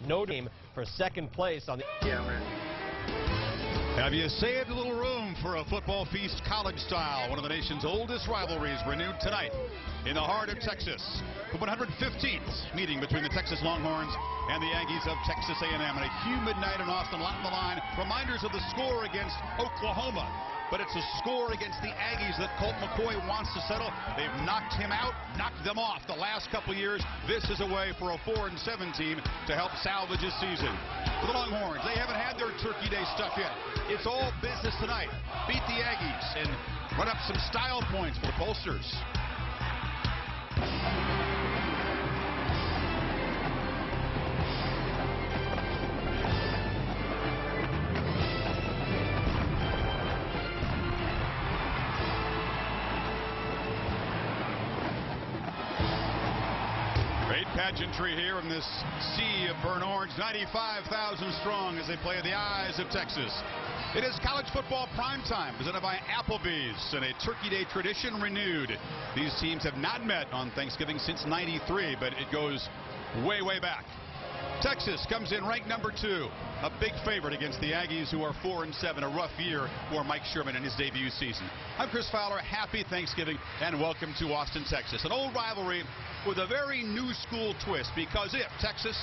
Notre Dame for second place on the... Have you saved a little room for a football feast college style? One of the nation's oldest rivalries renewed tonight in the heart of Texas. The 115th meeting between the Texas Longhorns and the Aggies of Texas A&M. And a humid night in Austin, a lot on the line. Reminders of the score against Oklahoma. But it's a score against the Aggies that Colt McCoy wants to settle. They've knocked him out, knocked them off the last couple years. This is a way for a 4-7 team to help salvage his season. For the Longhorns, they haven't had their Turkey Day stuff yet. It's all business tonight. Beat the Aggies and run up some style points for the pollsters. Great pageantry here in this sea of burnt orange. 95,000 strong as they play the Eyes of Texas. It is college football primetime, presented by Applebee's, and a Turkey Day tradition renewed. These teams have not met on Thanksgiving since '93, but it goes way, way back. Texas comes in ranked number 2, a big favorite against the Aggies, who are 4-7, a rough year for Mike Sherman in his debut season. I'm Chris Fowler. Happy Thanksgiving and welcome to Austin, Texas. An old rivalry with a very new school twist, because if Texas,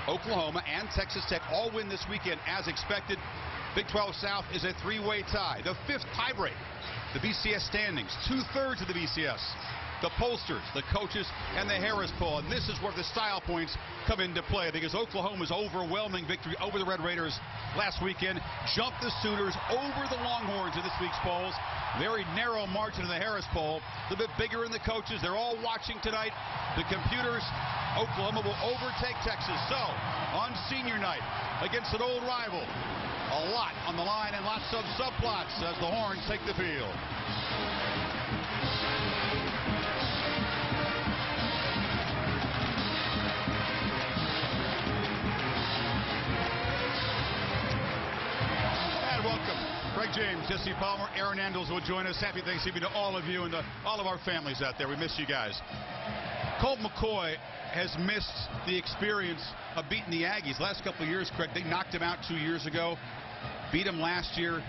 Oklahoma, and Texas Tech all win this weekend as expected, Big 12 South is a 3-way tie, the 5th tiebreak. The BCS standings, 2/3 of the BCS. The pollsters, the coaches, and the Harris poll. And this is where the style points come into play, because Oklahoma's overwhelming victory over the Red Raiders last weekend jumped the Sooners over the Longhorns in this week's polls. Very narrow margin in the Harris poll. A little bit bigger in the coaches. They're all watching tonight. The computers, Oklahoma will overtake Texas. So, on senior night, against an old rival, a lot on the line and lots of subplots as the Horns take the field. Welcome. Greg James, Jesse Palmer, Aaron Andels will join us. Happy Thanksgiving to all of you and to all of our families out there. We miss you guys. Colt McCoy has missed the experience of beating the Aggies. Last couple of years, Craig, they knocked him out 2 years ago. Beat him last year.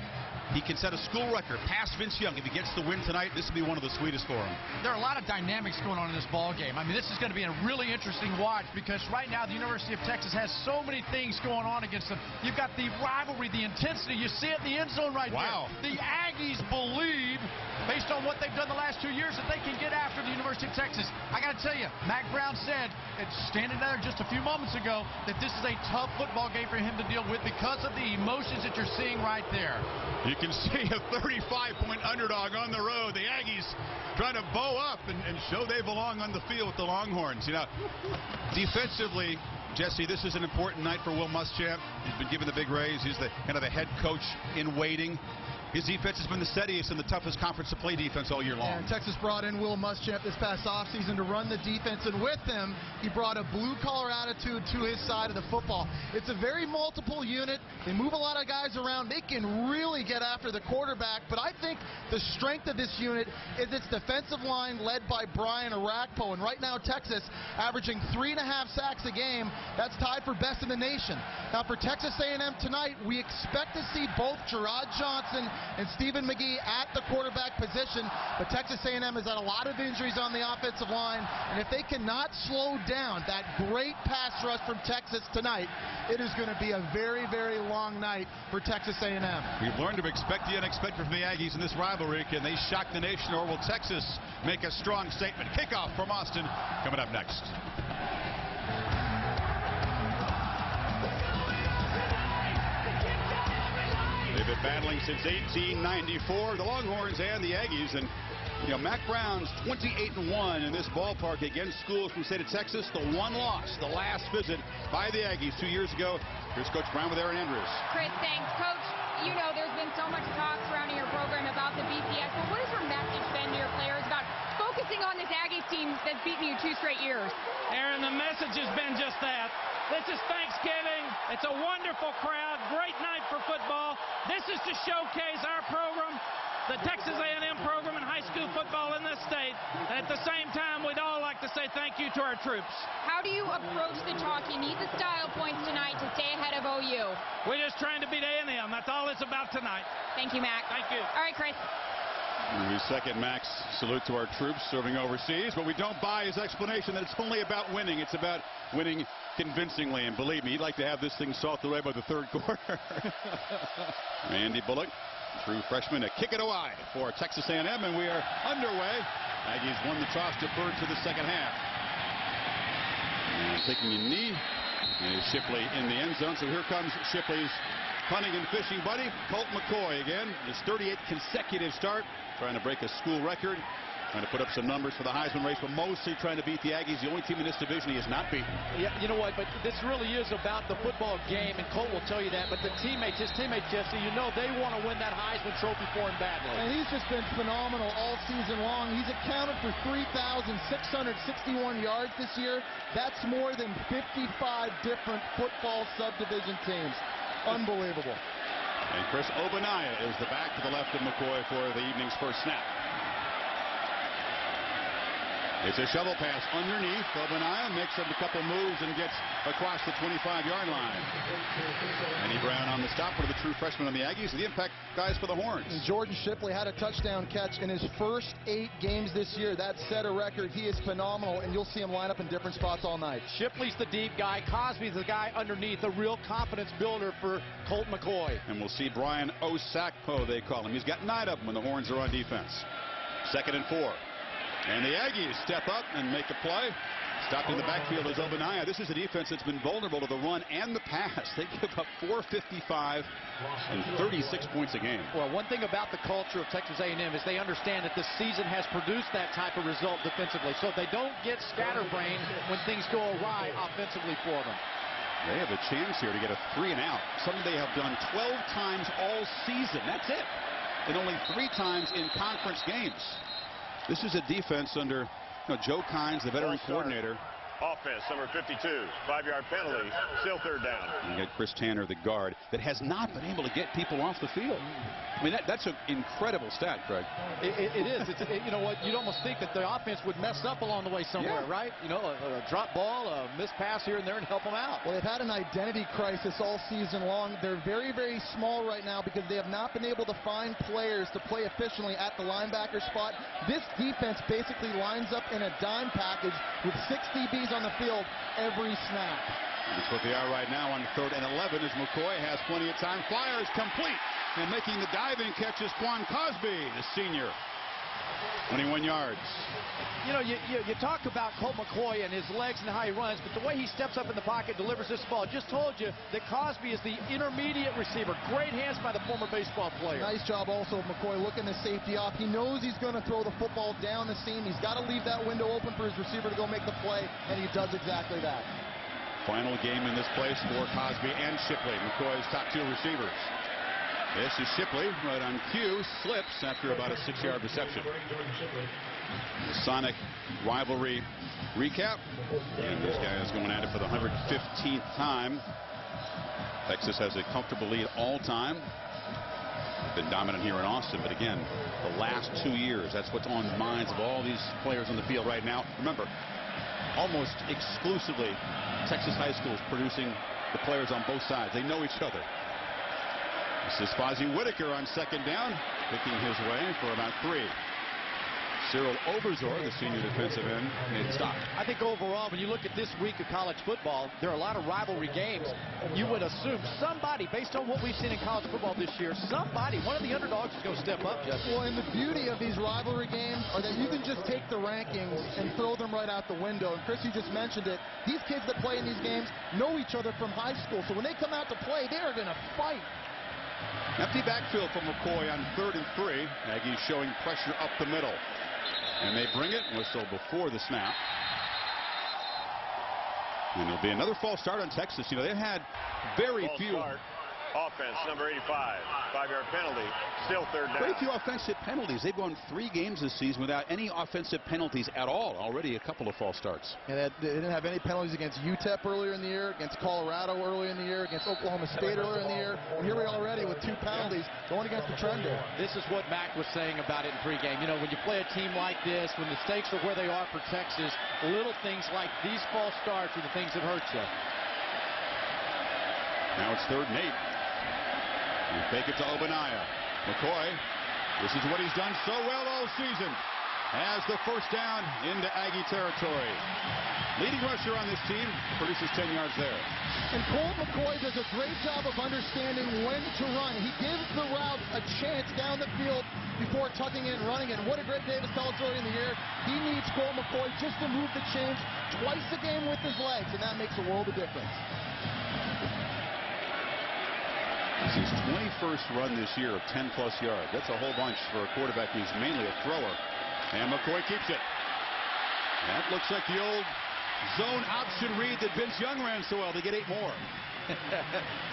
He can set a school record, pass Vince Young. If he gets the win tonight, this will be one of the sweetest for him. There are a lot of dynamics going on in this ball game. I mean, this is going to be a really interesting watch, because right now the University of Texas has so many things going on against them. You've got the rivalry, the intensity. You see it in the end zone right wow. there. The Aggies believe, based on what they've done the last 2 years, that they can get after the University of Texas. I got to tell you, Mac Brown said, standing there just a few moments ago, that this is a tough football game for him to deal with because of the emotions that you're seeing right there. You can see a 35-point underdog on the road. The Aggies trying to bow up and show they belong on the field with the Longhorns. You know, defensively, Jesse, this is an important night for Will Muschamp. He's been given the big raise. He's the kind of the head coach in waiting. His defense has been the steadiest and the toughest conference to play defense all year long. And Texas brought in Will Muschamp this past offseason to run the defense, and with him, he brought a blue-collar attitude to his side of the football. It's a very multiple unit. They move a lot of guys around. They can really get after the quarterback, but I think the strength of this unit is its defensive line led by Brian Arakpo, and right now Texas averaging 3.5 sacks a game. That's tied for best in the nation. Now for Texas A&M tonight, we expect to see both Gerard Johnson and Stephen McGee at the quarterback position, but Texas A&M has had a lot of injuries on the offensive line, and if they cannot slow down that great pass rush from Texas tonight, it is going to be a very, very long night for Texas A&M. We've learned to expect the unexpected from the Aggies in this rivalry. Can they shock the nation, or will Texas make a strong statement? Kickoff from Austin coming up next. They've been battling since 1894, the Longhorns and the Aggies, and you know, Mac Brown's 28-1 in this ballpark against schools from the state of Texas. The one loss, the last visit by the Aggies 2 years ago. Here's Coach Brown with Aaron Andrews. Chris, thanks. Coach, you know there's been so much talk surrounding your program about the BCS, but what has your message been to your players about focusing on this Aggies team that's beaten you 2 straight years? Aaron, the message has been just that. This is Thanksgiving. It's a wonderful crowd. Great night for football. This is to showcase our program, the Texas A&M program in high school football in this state. And at the same time, we'd all like to say thank you to our troops. How do you approach the talk? You need the style points tonight. We're just trying to beat A&M. That's all it's about tonight. Thank you, Mac. Thank you. All right, Chris. We second Mac's salute to our troops serving overseas, but we don't buy his explanation that it's only about winning. It's about winning convincingly, and believe me, he'd like to have this thing salted away by the third quarter. Randy Bullock, true freshman, to kick it away for Texas A&M, and we are underway. Aggies won the toss, deferred to the second half. And taking a knee is Shipley in the end zone, so here comes Shipley's hunting and fishing buddy, Colt McCoy again. His 38th consecutive start, trying to break a school record, trying to put up some numbers for the Heisman race, but mostly trying to beat the Aggies, the only team in this division he has not beaten. Yeah, you know what, but this really is about the football game, and Colt will tell you that, but the teammates, his teammates, Jesse, you know they want to win that Heisman Trophy for him badly. And he's just been phenomenal all season long. He's accounted for 3,661 yards this year. That's more than 55 different football subdivision teams. Unbelievable. And Chris Obanaya is the back to the left of McCoy for the evening's first snap. It's a shovel pass underneath. Obanaya makes a couple moves and gets across the 25-yard line. Eddie Brown on the stop, one of the true freshmen on the Aggies, the impact guys for the Horns. And Jordan Shipley had a touchdown catch in his first 8 games this year. That set a record. He is phenomenal, and you'll see him line up in different spots all night. Shipley's the deep guy. Cosby's the guy underneath, a real confidence builder for Colt McCoy. And we'll see Brian Osakpo, they call him. He's got 9 of them when the Horns are on defense. 2nd and 4. And the Aggies step up and make a play. Stopped in the backfield is Obanaya. This is a defense that's been vulnerable to the run and the pass. They give up 455 and 36 points a game. Well, one thing about the culture of Texas A&M is they understand that this season has produced that type of result defensively. So they don't get scatterbrained when things go awry offensively for them. They have a chance here to get a 3 and out. Something they have done 12 times all season. That's it. And only 3 times in conference games. This is a defense under Joe Kynes, the veteran coordinator. Offense, number 52, 5-yard penalty, still 3rd down. You got Chris Tanner, the guard, that has not been able to get people off the field. I mean, that's an incredible stat, Craig. It is. You know what? You'd almost think that the offense would mess up along the way somewhere, right? You know, a drop ball, a missed pass here and there, and help them out. Well, they've had an identity crisis all season long. They're very, very small right now because they have not been able to find players to play efficiently at the linebacker spot. This defense basically lines up in a dime package with 6 DBs on the field every snap. That's what they are right now on 3rd and 11 as McCoy has plenty of time. Fires complete. And making the diving catch is Quan Cosby, the senior. 21 yards. You know, you talk about Colt McCoy and his legs and how he runs, but the way he steps up in the pocket, delivers this ball. Just told you that Cosby is the intermediate receiver. Great hands by the former baseball player. Nice job also of McCoy looking the safety off. He knows he's going to throw the football down the seam. He's got to leave that window open for his receiver to go make the play, and he does exactly that. Final game in this place for Cosby and Shipley, McCoy's top 2 receivers. This is Shipley, right on cue, slips after about a 6-yard reception. The Sonic rivalry recap. And this guy is going at it for the 115th time. Texas has a comfortable lead all time. Been dominant here in Austin, but again, the last 2 years, that's what's on the minds of all these players on the field right now. Remember, almost exclusively Texas high schools producing the players on both sides. They know each other. This is Fozzie Whitaker on 2nd down, picking his way for about 3. Cyril Overzor, the senior defensive end, made stop. I think overall, when you look at this week of college football, there are a lot of rivalry games. You would assume somebody, based on what we've seen in college football this year, one of the underdogs is going to step up, Jesse. Well, and the beauty of these rivalry games are that you can just take the rankings and throw them right out the window. And Chris, you just mentioned it. These kids that play in these games know each other from high school. So when they come out to play, they are going to fight. Empty backfield for McCoy on 3rd and 3. Aggies showing pressure up the middle. And they bring it. Whistle before the snap. And it'll be another false start on Texas. You know, they've had very few. Offense, number 85, 5-yard penalty, still 3rd down. Very few offensive penalties. They've gone 3 games this season without any offensive penalties at all. Already a couple of false starts. Yeah, they didn't have any penalties against UTEP earlier in the year, against Colorado earlier in the year, against Oklahoma State earlier in the year. And here we are already with 2 penalties going against the trend here. This is what Mac was saying about it in pregame. You know, when you play a team like this, when the stakes are where they are for Texas, little things like these false starts are the things that hurt you. Now it's 3rd and 8. You fake it to Obaniah. McCoy, this is what he's done so well all season. Has the first down into Aggie territory. Leading rusher on this team, produces 10 yards there. And Colt McCoy does a great job of understanding when to run. He gives the route a chance down the field before tucking in and running it. And what did Greg Davis tell us early in the year? He needs Colt McCoy just to move the chains twice a game with his legs, and that makes a world of difference. It's his 21st run this year of 10-plus yards. That's a whole bunch for a quarterback who's mainly a thrower. And McCoy keeps it. That looks like the old zone option read that Vince Young ran so well. They get 8 more.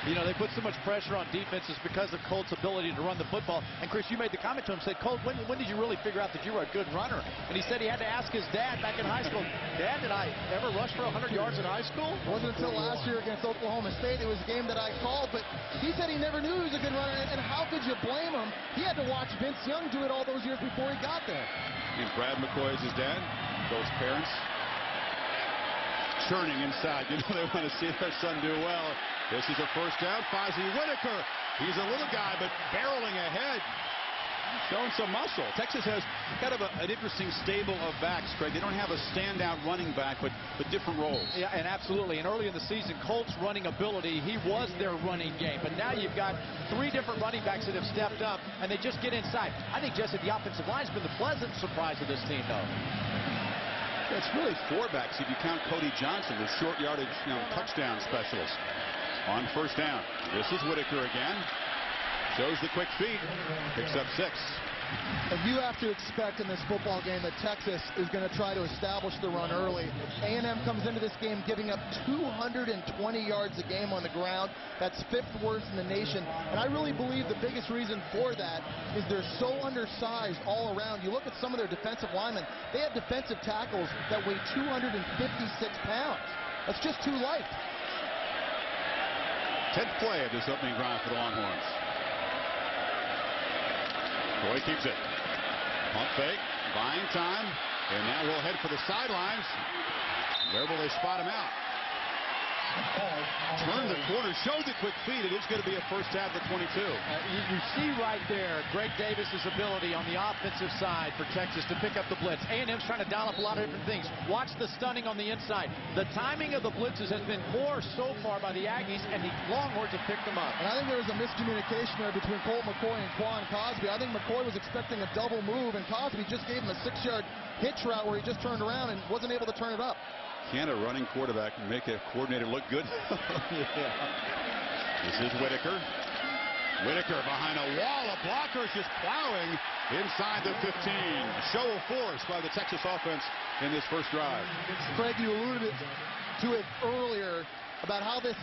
You know, they put so much pressure on defenses because of Colt's ability to run the football. And, Chris, you made the comment to him, said, Colt, when did you really figure out that you were a good runner? And he said he had to ask his dad back in high school, Dad, did I ever rush for 100 yards in high school? It wasn't until last year against Oklahoma State. It was a game that I called, but he said he never knew he was a good runner. And how could you blame him? He had to watch Vince Young do it all those years before he got there. And Brad McCoy is his dad. Those parents churning inside. You know they want to see their son do well. This is a first down. Fozzie Whitaker. He's a little guy, but barreling ahead. Showing some muscle. Texas has kind of an interesting stable of backs, Craig. They don't have a standout running back, but different roles. Yeah, and absolutely. And early in the season, Colt's running ability, he was their running game. But now you've got 3 different running backs that have stepped up, and they just get inside. I think, Jesse, the offensive line's been the pleasant surprise of this team, though. It's really 4 backs if you count Cody Johnson, the short yardage touchdown specialist. On first down, this is Whitaker again. Shows the quick feet. Picks up 6. And you have to expect in this football game that Texas is going to try to establish the run early. A&M comes into this game giving up 220 yards a game on the ground. That's 5th worst in the nation. And I really believe the biggest reason for that is they're so undersized all around. You look at some of their defensive linemen. They have defensive tackles that weigh 256 pounds. That's just too light. 10th play of this opening drive for the Longhorns. Boy keeps it. Pump fake, buying time, and now he'll head for the sidelines. Where will they spot him out? Turn the corner, showed the quick feet. It is going to be a first at the 22. You see right there Greg Davis's ability on the offensive side for Texas to pick up the blitz. A&M's trying to dial up a lot of different things. Watch the stunning on the inside. The timing of the blitzes has been poor so far by the Aggies, and the Longhorns have picked them up. And I think there was a miscommunication there between Colt McCoy and Quan Cosby. I think McCoy was expecting a double move, and Cosby just gave him a 6-yard hitch route where he just turned around and wasn't able to turn it up. Can a running quarterback make a coordinator look good? Yeah. This is Whitaker. Whitaker behind a wall of blockers, just plowing inside the 15. Show of force by the Texas offense in this first drive. Craig, you alluded to it earlier about how this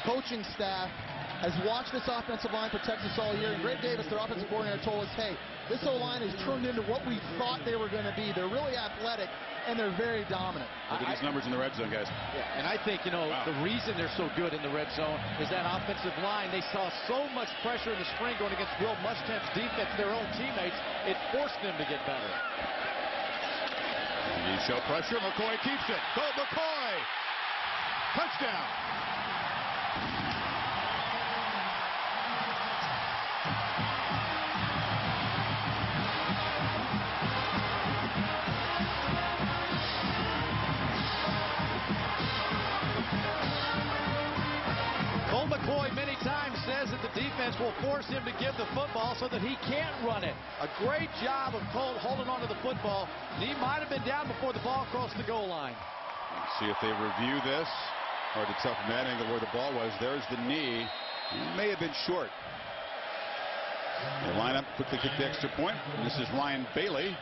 coaching staff has watched this offensive line for Texas all year. And Greg Davis, their offensive coordinator, told us, hey, this O-line has turned into what we thought they were going to be. They're really athletic, and they're very dominant. Look at these numbers in the red zone, guys. Yeah, and I think, the reason they're so good in the red zone is that offensive line. They saw so much pressure in the spring going against Will Muschamp's defense, their own teammates. It forced them to get better. You show pressure. McCoy keeps it. Colt McCoy. Touchdown. Colt McCoy many times says that the defense will force him to give the football so that he can't run it. A great job of Colt holding on to the football. He might have been down before the ball crossed the goal line. See if they review this. Hard to tell from that angle where the ball was. There's the knee. He may have been short. They line up, quickly kick the extra point. And this is Ryan Bailey.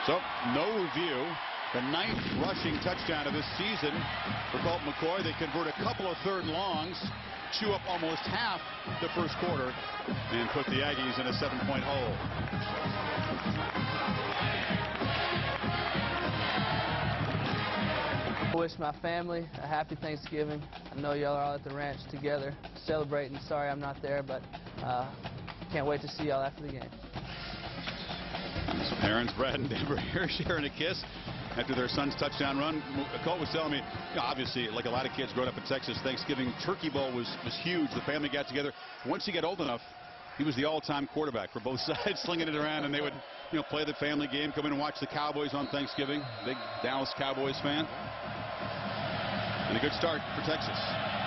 So, no review. The 9th rushing touchdown of this season for Colt McCoy. They convert a couple of 3rd and longs, chew up almost half the first quarter, and put the Aggies in a 7-point hole. I wish my family a happy Thanksgiving. I know y'all are all at the ranch together celebrating. Sorry I'm not there, but can't wait to see y'all after the game. Parents, Brad and Denver here sharing a kiss. after their son's touchdown run. Colt was telling me, you know, obviously, like a lot of kids growing up in Texas, Thanksgiving turkey bowl was huge. The family got together. Once he got old enough, he was the all-time quarterback for both sides, slinging it around, and they would, you know, play the family game, come in and watch the Cowboys on Thanksgiving. Big Dallas Cowboys fan. And a good start for Texas.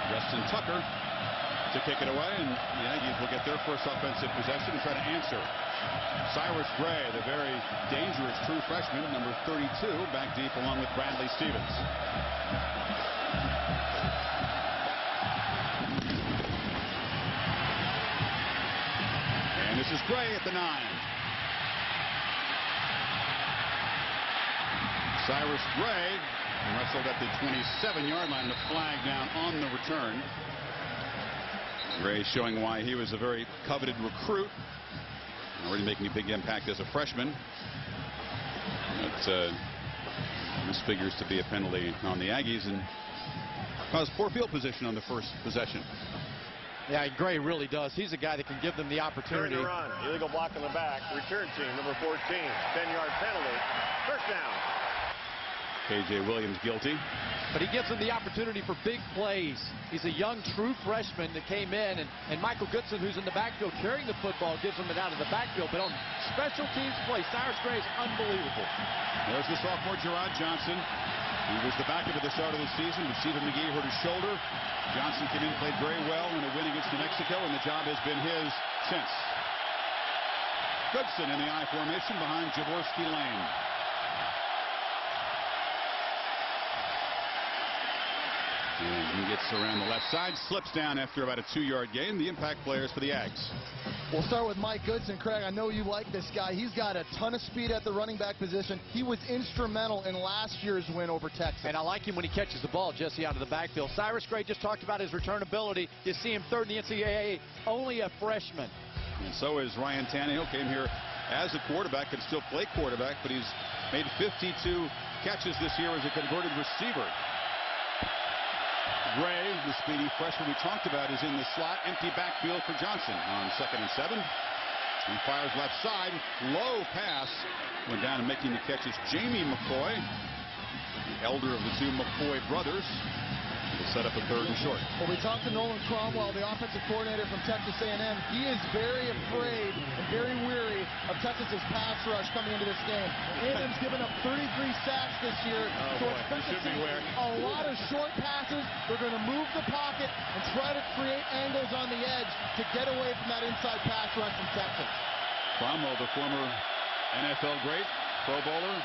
Justin Tucker to kick it away, and the Aggies will get their first offensive possession and try to answer. Cyrus Gray, the very dangerous true freshman, number 32, back deep along with Bradley Stevens. And this is Gray at the 9. Cyrus Gray wrestled at the 27-yard line. The flag down on the return. Gray showing why he was a very coveted recruit. Already making a big impact as a freshman. But this figures to be a penalty on the Aggies and caused poor field position on the first possession. Yeah, Gray really does. He's a guy that can give them the opportunity. Turn to run. Illegal block in the back. Return team, number 14. 10-yard penalty. First down. KJ Williams guilty. But he gives them the opportunity for big plays. He's a young, true freshman that came in, and Michael Goodson, who's in the backfield carrying the football, gives him it out of the backfield. But on special teams play, Cyrus Gray is unbelievable. There's the sophomore Gerard Johnson. He was the backup at the start of the season, but Stephen McGee hurt his shoulder. Johnson came in, played very well in a win against New Mexico, and the job has been his since. Goodson in the I formation behind Jaworski Lane. And he gets around the left side, slips down after about a 2-yard gain. The impact players for the Aggs. We'll start with Mike Goodson. Craig, I know you like this guy. He's got a ton of speed at the running back position. He was instrumental in last year's win over Texas. And I like him when he catches the ball, Jesse, out of the backfield. Cyrus Gray just talked about his return ability. You see him third in the NCAA, only a freshman. And so is Ryan Tannehill. Came here as a quarterback, can still play quarterback, but he's made 52 catches this year as a converted receiver. Gray, the speedy freshman we talked about, is in the slot. Empty backfield for Johnson on 2nd and 7. He fires left side. Low pass. Went down and making the catch is Jamie McCoy, the elder of the two McCoy brothers. To set up a 3rd and short. Well, we talked to Nolan Cromwell, the offensive coordinator from Texas A&M. He is very afraid and very weary of Texas's pass rush coming into this game. A&M's given up 33 sacks this year, so expect to see a lot of short passes. They're going to move the pocket and try to create angles on the edge to get away from that inside pass rush from Texas. Cromwell, the former NFL great, Pro Bowler,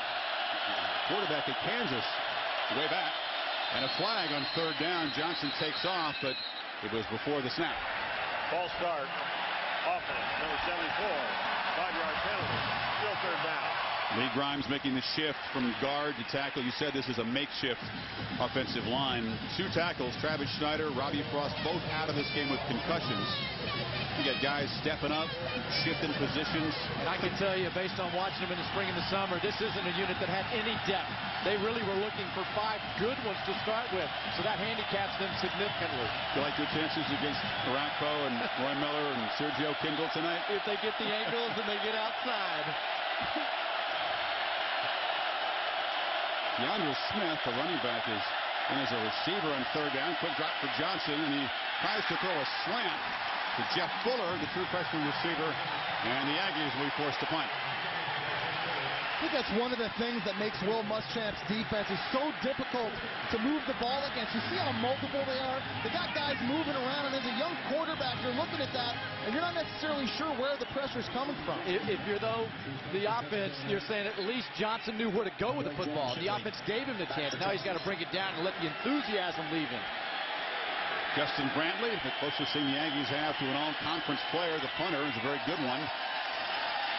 quarterback at Kansas, way back. And a flag on 3rd down. Johnson takes off, but it was before the snap. False start. Offense, number 74. 5-yard penalty. Still 3rd down. Lee Grimes making the shift from guard to tackle. You said this is a makeshift offensive line. 2 tackles. Travis Schneider, Robbie Frost, both out of this game with concussions. You got guys stepping up, shifting positions. And I can tell you, based on watching them in the spring and the summer, this isn't a unit that had any depth. They really were looking for 5 good ones to start with, so that handicaps them significantly. You like your chances against Morocco and Roy Miller and Sergio Kindle tonight? If they get the angles and they get outside. DeAndre Smith, the running back, is in as a receiver on 3rd down. Quick drop for Johnson, and he tries to throw a slant to Jeff Fuller, the true freshman receiver, and the Aggies will be forced to punt. I think that's one of the things that makes Will Muschamp's defense is so difficult to move the ball against. You see how multiple they are? They got guys moving around, and as a young quarterback, you're looking at that, and you're not necessarily sure where the pressure's coming from. If you're, though, the offense, you're saying at least Johnson knew where to go with the football. The offense gave him the chance. Now he's got to bring it down and let the enthusiasm leave him. Justin Brantley, the closest thing the Aggies have to an all-conference player. The punter is a very good one.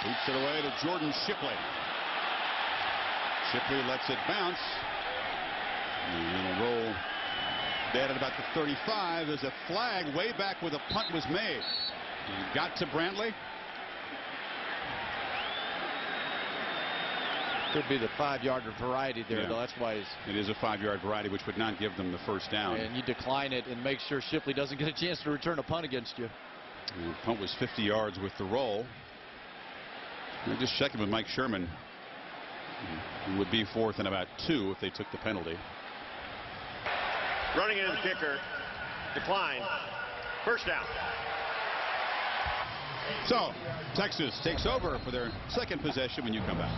Boots it away to Jordan Shipley. Shipley lets it bounce. And it'll roll dead at about the 35 as a flag way back where the punt was made. He got to Brantley. Could be the 5-yard variety there, though. That's why it is a 5-yard variety, which would not give them the first down. And you decline it and make sure Shipley doesn't get a chance to return a punt against you. The punt was 50 yards with the roll. We're just checking with Mike Sherman. It would be 4th and about 2 if they took the penalty. Running in the kicker. Decline. First down. So Texas takes over for their second possession when you come back.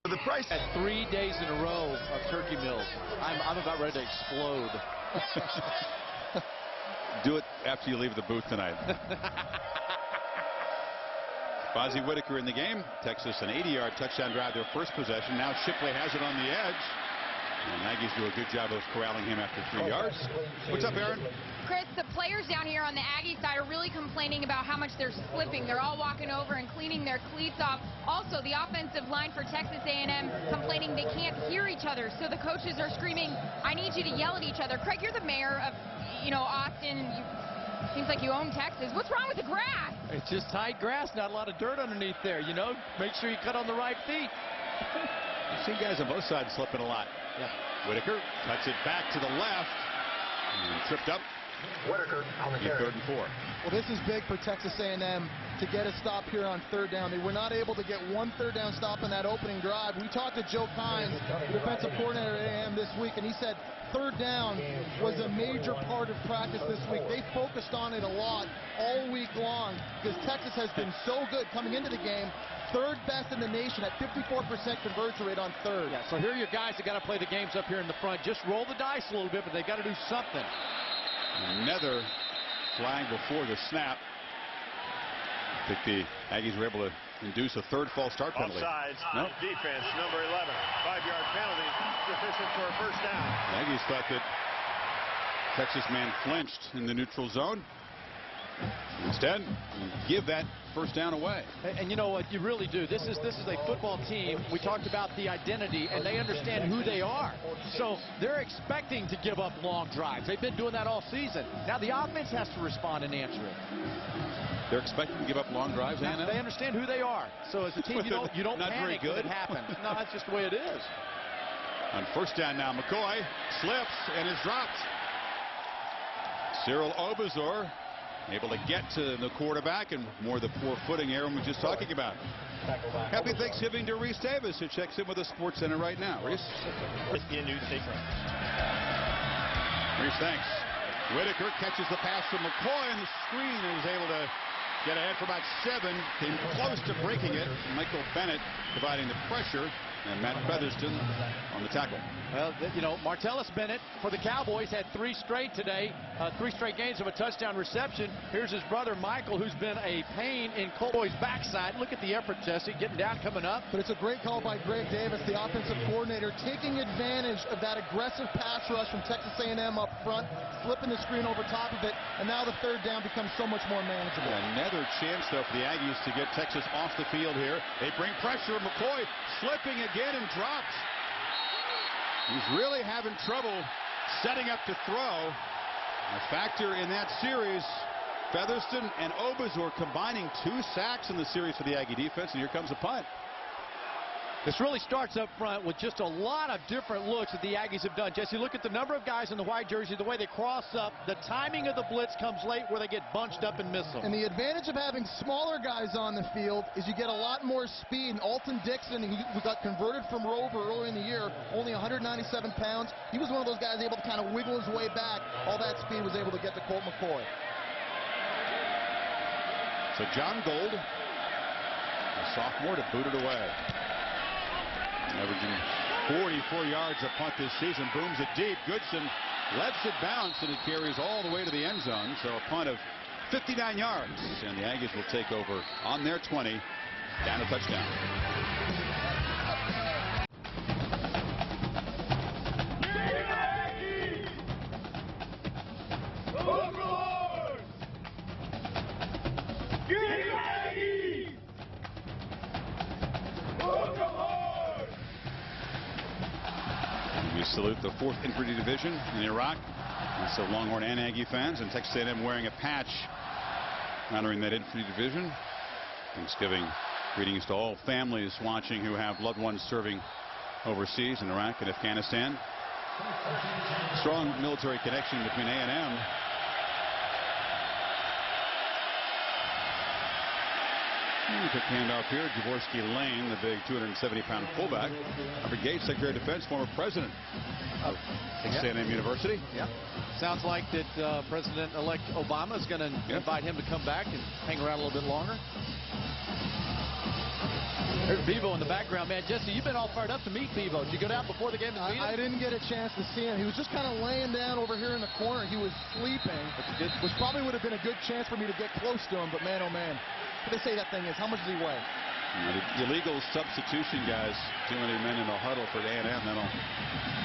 The price at 3 days in a row of turkey meals. I'm about ready to explode. Do it after you leave the booth tonight. Fozzie Whitaker in the game. Texas an 80-yard touchdown drive, their first possession. Now Shipley has it on the edge. And Aggies do a good job of corralling him after 3 yards. What's up, Aaron? Chris, the players down here on the Aggie side are really complaining about how much they're slipping. They're all walking over and cleaning their cleats off. Also, the offensive line for Texas A&M complaining they can't hear each other. So the coaches are screaming, I need you to yell at each other. Craig, you're the mayor of, Austin. Seems like you own Texas. What's wrong with the grass? It's just tight grass, not a lot of dirt underneath there. Make sure you cut on the right feet. I've seen guys on both sides slipping a lot. Yeah. Whitaker cuts it back to the left and tripped up. Whitaker on the carry. 3rd and 4. Well, this is big for Texas A&M to get a stop here on 3rd down. They were not able to get one 3rd down stop in that opening drive. We talked to Joe Kynes, the defensive coordinator at A&M this week, and he said 3rd down was a major part of practice this week. They focused on it a lot all week long because Texas has been so good coming into the game. 3rd best in the nation at 54% conversion rate on 3rd. Yeah, so here are your guys that got to play the games up here in the front. Just roll the dice a little bit, but they got to do something. Another flag before the snap. I think the Aggies were able to induce a 3rd false start penalty. Offsides. Nope. Defense, number 11. 5-yard penalty. Sufficient for a first down. The Aggies thought that Texas man flinched in the neutral zone. Instead, give that first down away. And you know what? You really do. This is a football team. We talked about the identity, and they understand who they are. So they're expecting to give up long drives. They've been doing that all season. Now the offense has to respond and answer it. They're expecting to give up long drives, Now, they understand who they are. So as a team, you don't Not very panic good. when it happens. No, that's just the way it is. On first down now, McCoy slips and is dropped. Cyril Obazor able to get to the quarterback, and more the poor footing Aaron was just talking about. Happy Thanksgiving to Reese Davis, who checks in with the Sports Center right now. Reese? Reese, Thanks. Whitaker catches the pass from McCoy on the screen and is able to get ahead for about 7. Came close to breaking it. Michael Bennett providing the pressure, and Matt Featherston on the tackle. Well, Martellus Bennett for the Cowboys had 3 straight today, 3 straight games of a touchdown reception. Here's his brother Michael, who's been a pain in Cowboys' backside. Look at the effort, Jesse, getting down, coming up. But it's a great call by Greg Davis, the offensive coordinator, taking advantage of that aggressive pass rush from Texas A&M up front, flipping the screen over top of it, and now the 3rd down becomes so much more manageable. Another chance, though, for the Aggies to get Texas off the field here. They bring pressure. McCoy slipping again and dropped. He's really having trouble setting up to throw. A factor in that series, Featherston and Obazor combining 2 sacks in the series for the Aggie defense, and here comes a punt. This really starts up front with just a lot of different looks that the Aggies have done. Jesse, look at the number of guys in the white jersey, the way they cross up. The timing of the blitz comes late where they get bunched up and miss them. And the advantage of having smaller guys on the field is you get a lot more speed. And Alton Dixon, who got converted from Rover earlier in the year, only 197 pounds. He was one of those guys able to kind of wiggle his way back. All that speed was able to get to Colt McCoy. So John Gold, a sophomore, to boot it away. Averaging 44 yards a punt this season. Booms it deep. Goodson lets it bounce, and it carries all the way to the end zone. So a punt of 59 yards. And the Aggies will take over on their 20. Down a touchdown. We salute the 4th Infantry Division in Iraq. And so Longhorn and Aggie fans, and Texas A&M wearing a patch honoring that infantry division. Thanksgiving greetings to all families watching who have loved ones serving overseas in Iraq and Afghanistan. Strong military connection between A&M Quick handoff here. Jaworski Lane, the big 270-pound fullback. Robert Gates, Secretary of Defense, former president of Texas A&M University. Yeah. Sounds like that President-elect Obama is going to invite him to come back and hang around a little bit longer. There's Bevo in the background, man. Jesse, you've been all fired up to meet Bevo. Did you go down before the game and meet him? I didn't get a chance to see him. He was just kind of laying down over here in the corner. He was sleeping, which probably would have been a good chance for me to get close to him. But man, oh man, what they say that thing is. How much does he weigh? The illegal substitution guys. Too many men in a huddle for A&M. That'll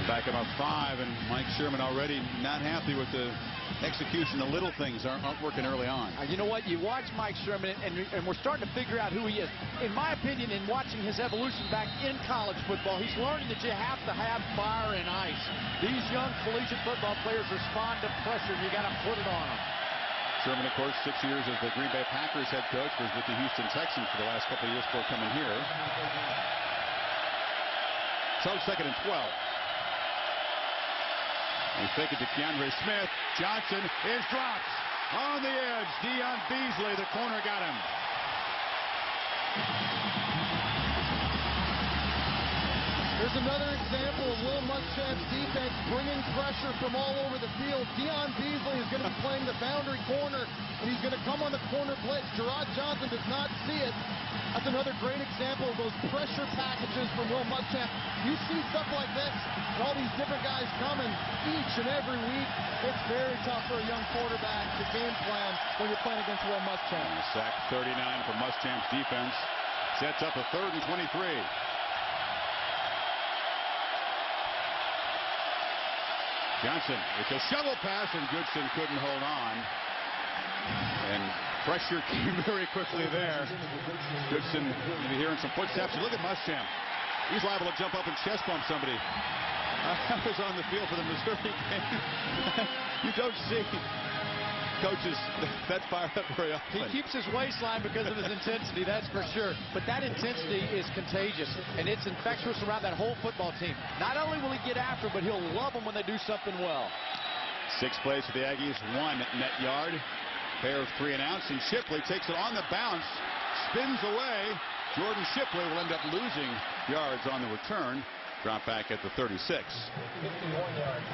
back him up 5. And Mike Sherman already not happy with the execution. The little things aren't working early on. You know what? You watch Mike Sherman, and we're starting to figure out who he is. In my opinion, in watching his evolution back in college football, he's learning that you have to have fire and ice. These young collegiate football players respond to pressure, and you got to put it on them. Sherman, of course, 6 years as the Green Bay Packers head coach, was with the Houston Texans for the last couple of years before coming here. So 2nd and 12. They fake it to Keandre Smith. Johnson is dropped on the edge. Deion Beasley, the corner, got him. There's another example of Will Muschamp's defense bringing pressure from all over the field. Deion Beasley is going to be playing the boundary corner, and he's going to come on the corner blitz. Gerard Johnson does not see it. That's another great example of those pressure packages from Will Muschamp. You see stuff like this, and all these different guys coming each and every week. It's very tough for a young quarterback to game plan when you're playing against Will Muschamp. Sack 39 for Muschamp's defense. Sets up a 3rd and 23. Johnson, it's a shovel pass, and Goodson couldn't hold on. And pressure came very quickly there. Goodson, maybe hearing some footsteps. And look at Muschamp. He's liable to jump up and chest bump somebody. I was on the field for the Missouri game. You don't see coaches that fired up very often. He keeps his waistline because of his intensity, that's for sure. But that intensity is contagious, and it's infectious around that whole football team. Not only will he get after, but he'll love them when they do something well. 6 plays for the Aggies, 1 net yard. Pair of 3 and outs, and Shipley takes it on the bounce, spins away. Jordan Shipley will end up losing yards on the return. Drop back at the 36. 51 yards.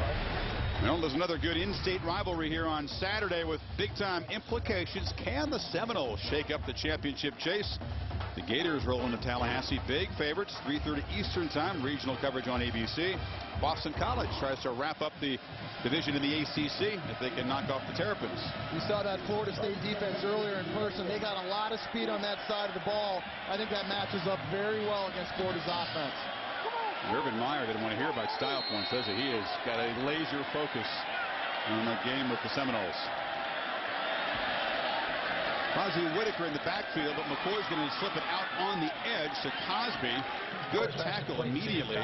Well, there's another good in-state rivalry here on Saturday with big-time implications. Can the Seminoles shake up the championship chase? The Gators roll into Tallahassee. Big favorites, 3:30 Eastern Time. Regional coverage on ABC. Boston College tries to wrap up the division in the ACC if they can knock off the Terrapins. You saw that Florida State defense earlier in person. They got a lot of speed on that side of the ball. I think that matches up very well against Florida's offense. Urban Meyer didn't want to hear about style points, does he? He has got a laser focus on that game with the Seminoles. Cosby Whitaker in the backfield, but McCoy's going to slip it out on the edge to Cosby. Good tackle immediately.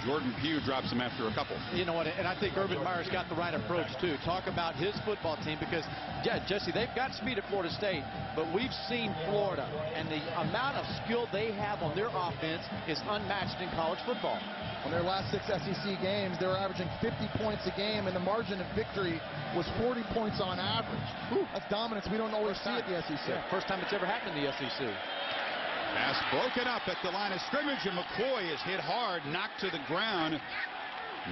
Jordan Pugh drops him after a couple. You know what, and I think Urban Meyer's got the right approach, too. Talk about his football team because, yeah, Jesse, they've got speed at Florida State, but we've seen Florida, and the amount of skill they have on their offense is unmatched in college football. On their last 6 SEC games, they were averaging 50 points a game, and the margin of victory was 40 points on average. Whew, that's dominance we don't always see at the SEC. Yeah, first time it's ever happened in the SEC. Pass broken up at the line of scrimmage, and McCoy is hit hard, knocked to the ground.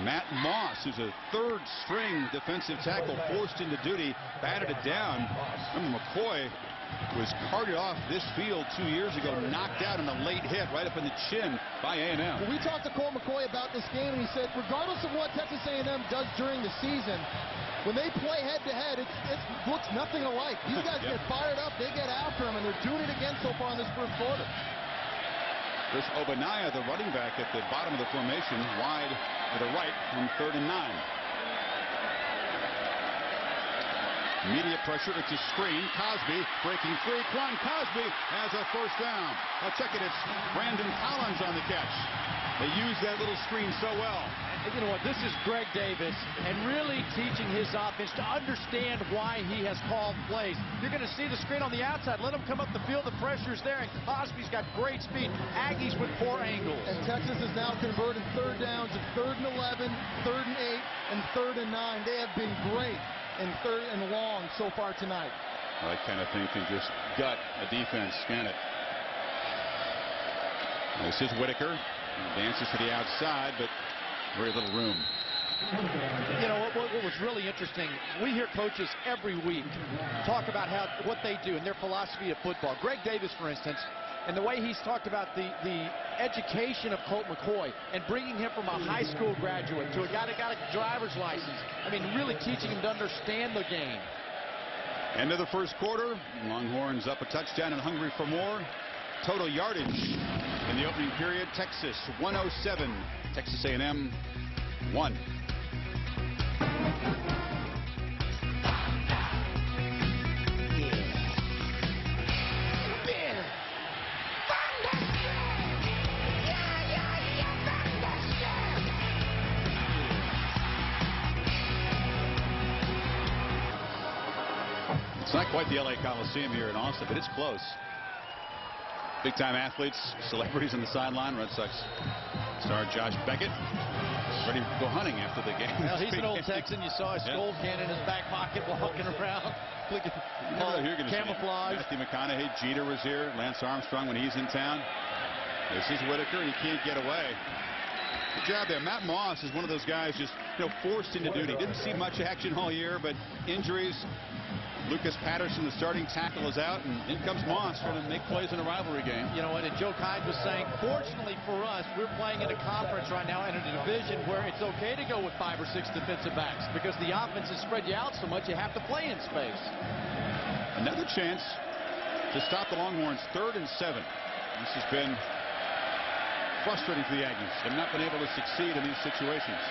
Matt Moss, who's a 3rd-string defensive tackle, forced into duty, batted it down. Remember, McCoy was carted off this field 2 years ago, knocked out in a late hit right up in the chin by A&M. Well, we talked to Colt McCoy about this game, and he said, regardless of what Texas A&M does during the season, when they play head-to-head, it looks nothing alike. These guys get fired up, they get after them, and they're doing it again so far in this first quarter. Chris Obanaya, the running back at the bottom of the formation, wide to the right on 3rd and 9. Immediate pressure, it's a screen. Cosby breaking free. Quan Cosby has a first down. Now check it, it's Brandon Collins on the catch. They use that little screen so well. You know what, this is Greg Davis, and really teaching his offense to understand why he has called plays. You're going to see the screen on the outside. Let him come up the field. The pressure's there, and Cosby's got great speed. Aggies with 4 angles. And Texas has now converted 3rd downs of 3rd and 11, 3rd and 8, and 3rd and 9. They have been great in 3rd and long so far tonight. That kind of thing can just gut a defense, can it? This is Whitaker. Dances to the outside, but very little room. You know, what was really interesting, we hear coaches every week talk about what they do and their philosophy of football. Greg Davis, for instance, and the way he's talked about the education of Colt McCoy and bringing him from a high school graduate to a guy that got a driver's license. I mean, really teaching him to understand the game. End of the first quarter. Longhorns up a touchdown and hungry for more. Total yardage in the opening period. Texas 107. Texas A&M 1. It's not quite the LA Coliseum here in Austin, but it's close. Big-time athletes, celebrities on the sideline. Red Sox star Josh Beckett ready to go hunting after the game. Well, he's an old Texan. You saw his gold can in his back pocket walking around. Camouflage. Matthew McConaughey, Jeter was here. Lance Armstrong when he's in town. This is Whitaker, and he can't get away. Good job there. Matt Moss is one of those guys just forced into duty. Didn't see much action all year, but injuries. Lucas Patterson, the starting tackle, is out, and in comes Moss trying to make plays in a rivalry game. You know what? And Joe Kide was saying, fortunately for us, we're playing in a conference right now in a division where it's okay to go with 5 or 6 defensive backs because the offense has spread you out so much you have to play in space. Another chance to stop the Longhorns. 3rd and 7. This has been frustrating for the Aggies. They've not been able to succeed in these situations.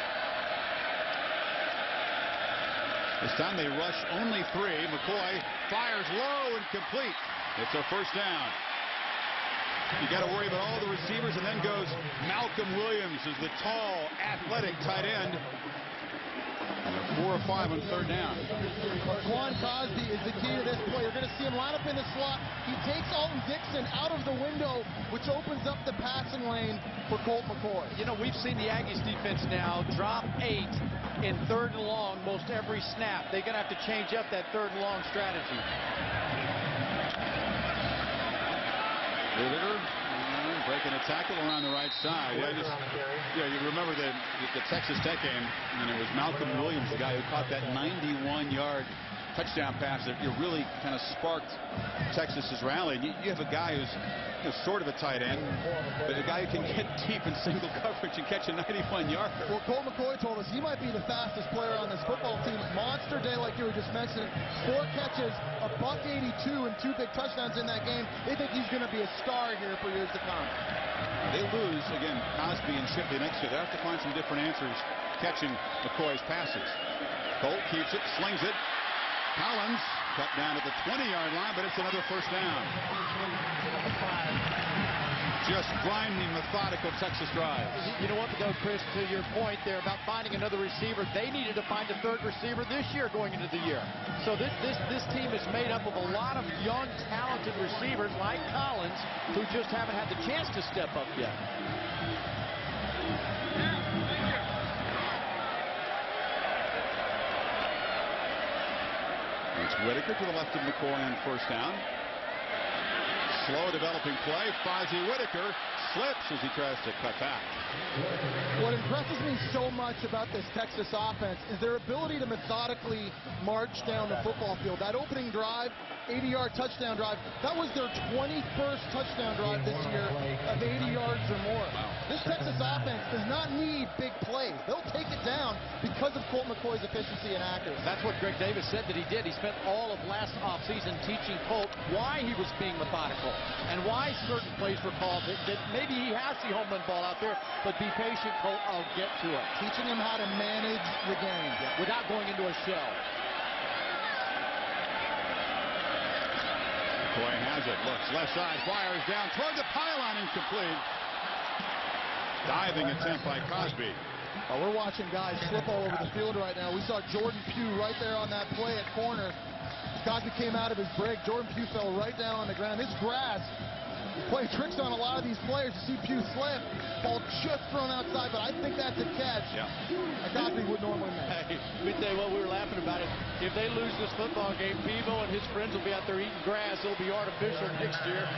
This time they rush only 3. McCoy fires low and complete. It's a first down. You got to worry about all the receivers, and then goes Malcolm Williams as the tall, athletic tight end. And they're 4 or 5 on 3rd down. Quan Cosby is the key to this play. You're going to see him line up in the slot. He takes Alton Dixon out of the window, which opens up the passing lane for Colt McCoy. You know, we've seen the Aggies defense now drop 8 in 3rd and long most every snap. They're going to have to change up that 3rd and long strategy. Whitaker breaking a tackle around the right side. You remember the Texas Tech game, and it was Malcolm Williams, the guy who caught that 91-yard touchdown pass that really kind of sparked Texas's rally. And you have a guy who's sort of a tight end, but a guy who can get deep in single coverage and catch a 91-yarder. Well, Colt McCoy told us he might be the fastest player on this football team. Monster day, like you were just mentioning. 4 catches, a $182, and 2 big touchdowns in that game. They think he's going to be a star here for years to come. They lose, again, Cosby and Shipley next year. They have to find some different answers catching McCoy's passes. Colt keeps it, slings it. Collins cut down at the 20-yard line, but it's another first down. Just grinding, methodical Texas drives. You know what, though, Chris, to your point there about finding another receiver, they needed to find a 3rd receiver this year going into the year. So this team is made up of a lot of young, talented receivers like Collins who just haven't had the chance to step up yet. It's Whitaker to the left of McCoy on 1st down. Slow developing play. Fozzie Whitaker slips as he tries to cut back. What impresses me so much about this Texas offense is their ability to methodically march down the football field. That opening drive, 80-yard touchdown drive, that was their 21st touchdown drive this year of 80 yards or more. Wow. This Texas offense does not need big plays. They'll take it down because of Colt McCoy's efficiency and accuracy. That's what Greg Davis said that he did. He spent all of last offseason teaching Colt why he was being methodical and why certain plays were called that maybe he has the home run ball out there, but be patient, Colt, I'll get to it. Teaching him how to manage the game. Yeah, without going into a shell. McCoy has it, looks left side, fires down toward the pylon, incomplete. Diving attempt by Cosby. We're watching guys slip all over the field right now. We saw Jordan Pugh right there on that play at corner. Cosby came out of his break. Jordan Pugh fell right down on the ground. This grass playing tricks on a lot of these players. You see Pugh slip, ball just thrown outside, but I think that's a catch. A copy would normally make. Hey, let me tell you what, we were laughing about it. If they lose this football game, Bevo and his friends will be out there eating grass. It'll be artificial next year.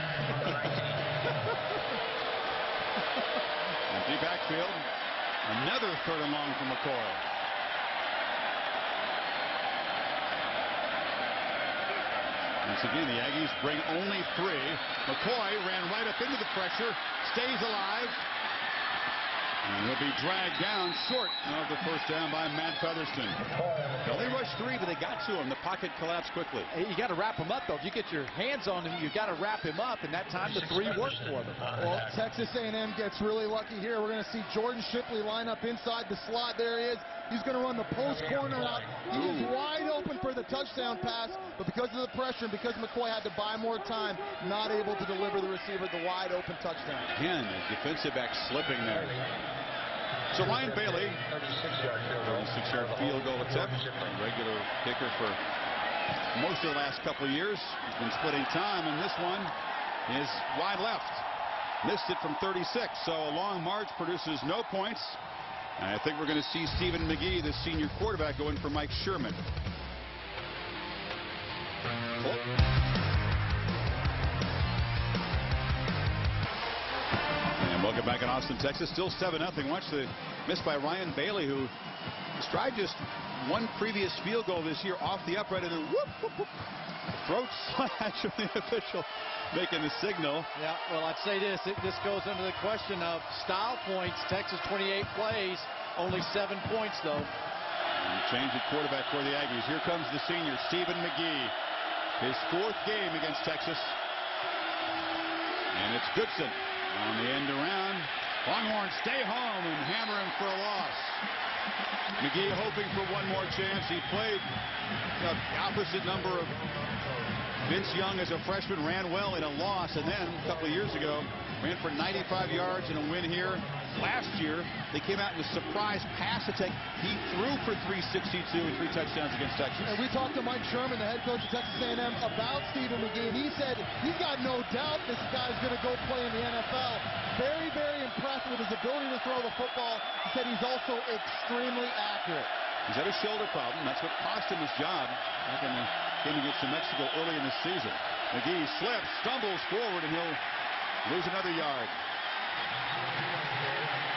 Empty backfield. Another 3rd and long for McCoy. Once again, the Aggies bring only 3. McCoy ran right up into the pressure, stays alive, and he'll be dragged down short of the first down by Matt Featherston. They only rushed 3, but they got to him. The pocket collapsed quickly. You got to wrap him up, though. If you get your hands on him, you got to wrap him up, and that time the 3 worked for them. Well, Texas A&M gets really lucky here. We're going to see Jordan Shipley line up inside the slot. There he is. He's going to run the post corner out. He is wide open for the touchdown pass, but because of the pressure and because McCoy had to buy more time, not able to deliver the receiver the wide open touchdown. Again, the defensive back slipping there. So Ryan Bailey, 36-yard field goal attempt, regular kicker for most of the last couple of years. He's been splitting time, and this one is wide left. Missed it from 36, so a long march produces no points. And I think we're going to see Stephen McGee, the senior quarterback, go in for Mike Sherman. And welcome back in Austin, Texas. Still 7-0. Watch the miss by Ryan Bailey, who has tried just one previous field goal this year off the upright, and then whoop, whoop, whoop. Throat slash from the official making the signal. Yeah, well, I'd say this. This goes into the question of style points. Texas 28 plays, only 7 points, though. And change at quarterback for the Aggies. Here comes the senior, Stephen McGee. His 4th game against Texas. And it's Goodson on the end around. Longhorns stay home and hammer him for a loss. McGee hoping for one more chance. He played the opposite number of Vince Young as a freshman, ran well in a loss, and then a couple of years ago ran for 95 yards in a win here. Last year, they came out in a surprise pass attack. He threw for 362 and 3 touchdowns against Texas. And we talked to Mike Sherman, the head coach of Texas A&M, about Stephen McGee, and he said he's got no doubt this guy's going to go play in the NFL. Very, very impressed with his ability to throw the football. He said he's also extremely accurate. He's had a shoulder problem. That's what cost him his job back in the game against New Mexico early in the season. McGee slips, stumbles forward, and he'll lose another yard.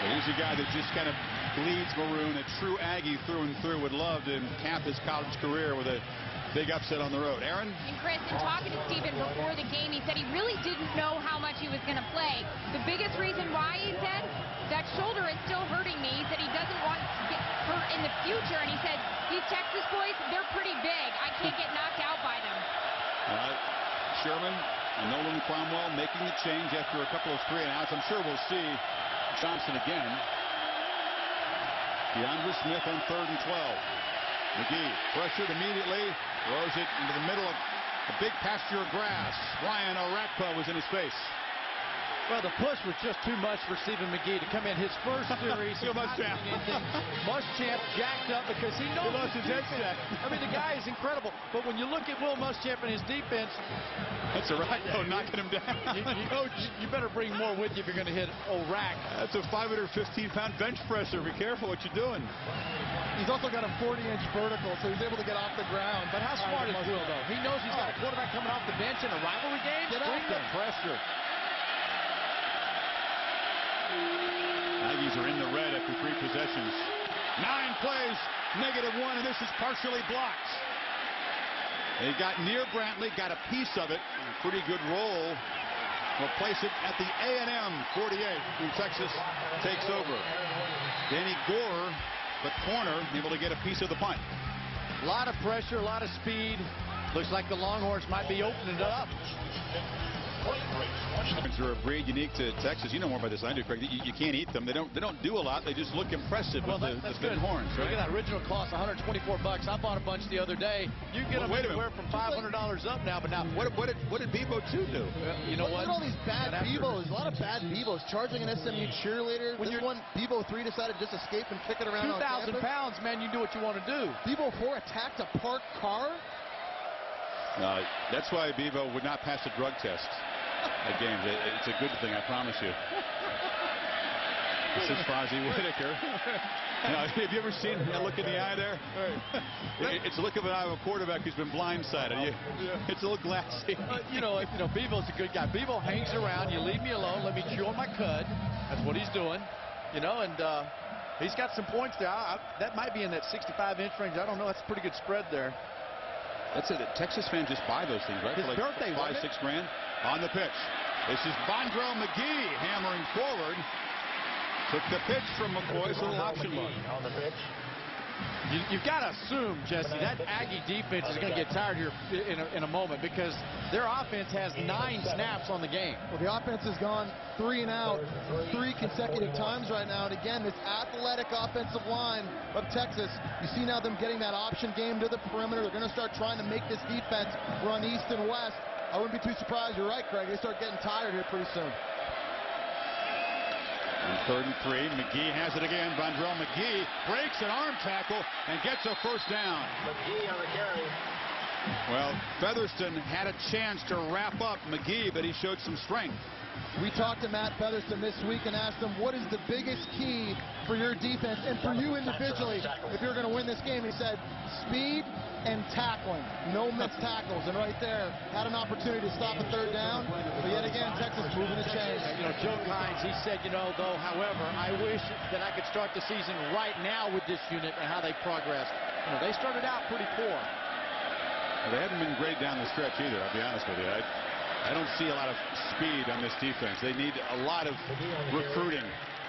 But he's a guy that just kind of bleeds maroon. A true Aggie through and through. Would love to cap his college career with a big upset on the road. Aaron? And Chris, in talking to Stephen before the game, he said he really didn't know how much he was going to play. The biggest reason why, he said, that shoulder is still hurting me. He said he doesn't want to get hurt in the future. And he said, these Texas boys, they're pretty big. I can't get knocked out by them. Sherman and Nolan Cromwell making the change after a couple of 3-and-outs. I'm sure we'll see Johnson again. DeAndre Smith on 3rd and 12. McGee pressured immediately, throws it into the middle of a big pasture of grass. Ryan Orakpo was in his face. Well, the push was just too much for Stephen McGee to come in his first series. Muschamp jacked up because he knows he lost his head check. I mean, the guy is incredible. But when you look at Will Muschamp and his defense, that's a right though, knocking him down. Coach, you better bring more with you if you're going to hit Orak. That's a 515-pound bench presser. Be careful what you're doing. He's also got a 40-inch vertical, so he's able to get off the ground. But how smart is Will, though? He knows he's got a quarterback coming off the bench in a rivalry game. Bring the pressure. Aggies are in the red after 3 possessions. 9 plays, -1, and this is partially blocked. They got near Brantley, got a piece of it. A pretty good roll. Will place it at the A&M 48, when Texas takes over. Danny Gore, the corner, able to get a piece of the punt. A lot of pressure, a lot of speed. Looks like the Longhorns might be opening it up. Are a breed unique to Texas. You know more about this than I do, Craig. You can't eat them. They don't do a lot. They just look impressive with the thin horns. Right? Look at that original cost, $124. I bought a bunch the other day. You can get them anywhere from $500 up now. But now, what did Bevo 2 do? You know what? Look at all these bad Bevos. A lot of bad Bevos charging an SMU cheerleader. When one Bevo 3 decided to just escape and kick it around. 2,000 pounds, man. You do what you want to do. Bevo 4 attacked a parked car. That's why Bevo would not pass a drug test. at games. It's a good thing, I promise you. This is Fozzie Whitaker. Now, have you ever seen a look in the eye there? It's a look of an eye of a quarterback who's been blindsided. It's a little glassy. You know, Bevo's a good guy. Bevo hangs around. You leave me alone. Let me chew on my cud. That's what he's doing. You know, and he's got some points there. That might be in that 65-inch range. I don't know. That's a pretty good spread there. That's it. Texas fans just buy those things, right? His for like birthday, $5, $6 grand on the pitch. This is Bondrell McGee hammering forward. Took the pitch from McCoy's little option look. On the pitch. You've got to assume, Jesse, that Aggie defense is going to get tired here in a moment because their offense has 9 snaps on the game. Well, the offense has gone 3 and out 3 consecutive times right now. And again, this athletic offensive line of Texas, you see now them getting that option game to the perimeter. They're going to start trying to make this defense run east and west. I wouldn't be too surprised. You're right, Craig. They start getting tired here pretty soon. On 3rd and 3, McGee has it again. Bondrell McGee breaks an arm tackle and gets a first down. McGee on the carry. Well, Featherston had a chance to wrap up McGee, but he showed some strength. We talked to Matt Featherston this week and asked him, what is the biggest key for your defense and for you individually if you're going to win this game? He said, speed and tackling. No missed tackles. And right there, had an opportunity to stop a 3rd down. But yet again, Texas moving the chains. You know, Joe Kynes, he said, you know, though, however, I wish that I could start the season right now with this unit and how they progressed. You know, they started out pretty poor. Well, they haven't been great down the stretch either, I'll be honest with you. I don't see a lot of speed on this defense. They need a lot of recruiting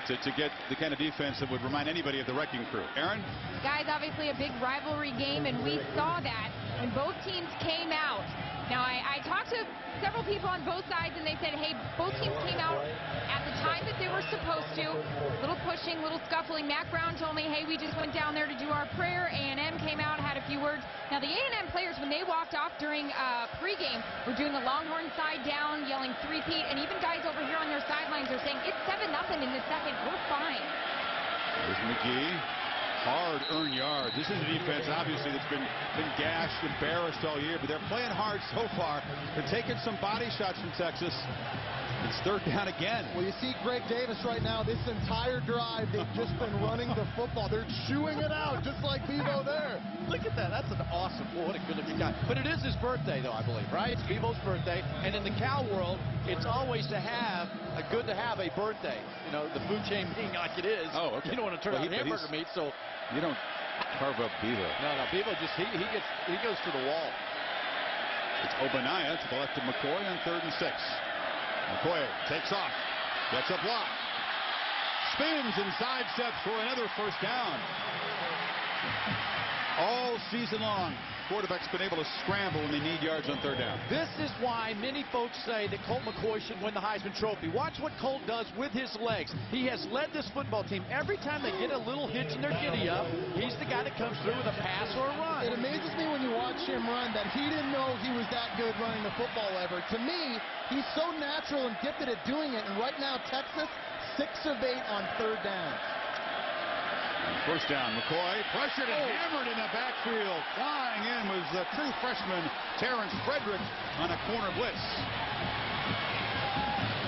to get the kind of defense that would remind anybody of the Wrecking Crew. Aaron? Guys, obviously a big rivalry game, and we saw that when both teams came out. Now, I talked to several people on both sides, and they said, hey, both teams came out at the time that they were supposed to. Little pushing, little scuffling. Mac Brown told me, hey, we just went down there to do our prayer. A&M came out, had a few words. Now, the A&M players, when they walked off during pregame, were doing the Longhorn side down, yelling 3-peat, and even guys over here on their sidelines are saying, it's 7-0 in the second. We're fine. There's McGee. Hard-earned yards. This is a defense, obviously, that's been gashed, embarrassed all year, but they're playing hard so far. They're taking some body shots from Texas. It's 3rd down again. Well, you see Greg Davis right now, this entire drive, they've just been running the football. They're chewing it out, just like Bevo there. Look at that. That's an awesome, boy, what a good-looking guy. But it is his birthday, though, I believe, right? It's Bevo's birthday. And in the cow world, it's always good to have a birthday. You know, the food chain being like it is. Oh, okay. You don't want to turn out hamburger meat, so. You don't carve up Bevo. No, Bevo just, he goes to the wall. It's Obaniah to the left of McCoy on 3rd and 6. McCoy takes off, gets a block, spins and sidesteps for another first down. All season long, quarterback's been able to scramble when they need yards on 3rd down. This is why many folks say that Colt McCoy should win the Heisman Trophy. Watch what Colt does with his legs. He has led this football team. Every time they get a little hitch in their giddy-up, he's the guy that comes through with a pass or a run. It amazes me when you watch him run that he didn't know he was that good running the football ever. To me, he's so natural and gifted at doing it. And right now, Texas, 6 of 8 on 3rd down. First down, McCoy pressured and hammered in the backfield. Flying in was the true freshman Terrence Frederick on a corner blitz.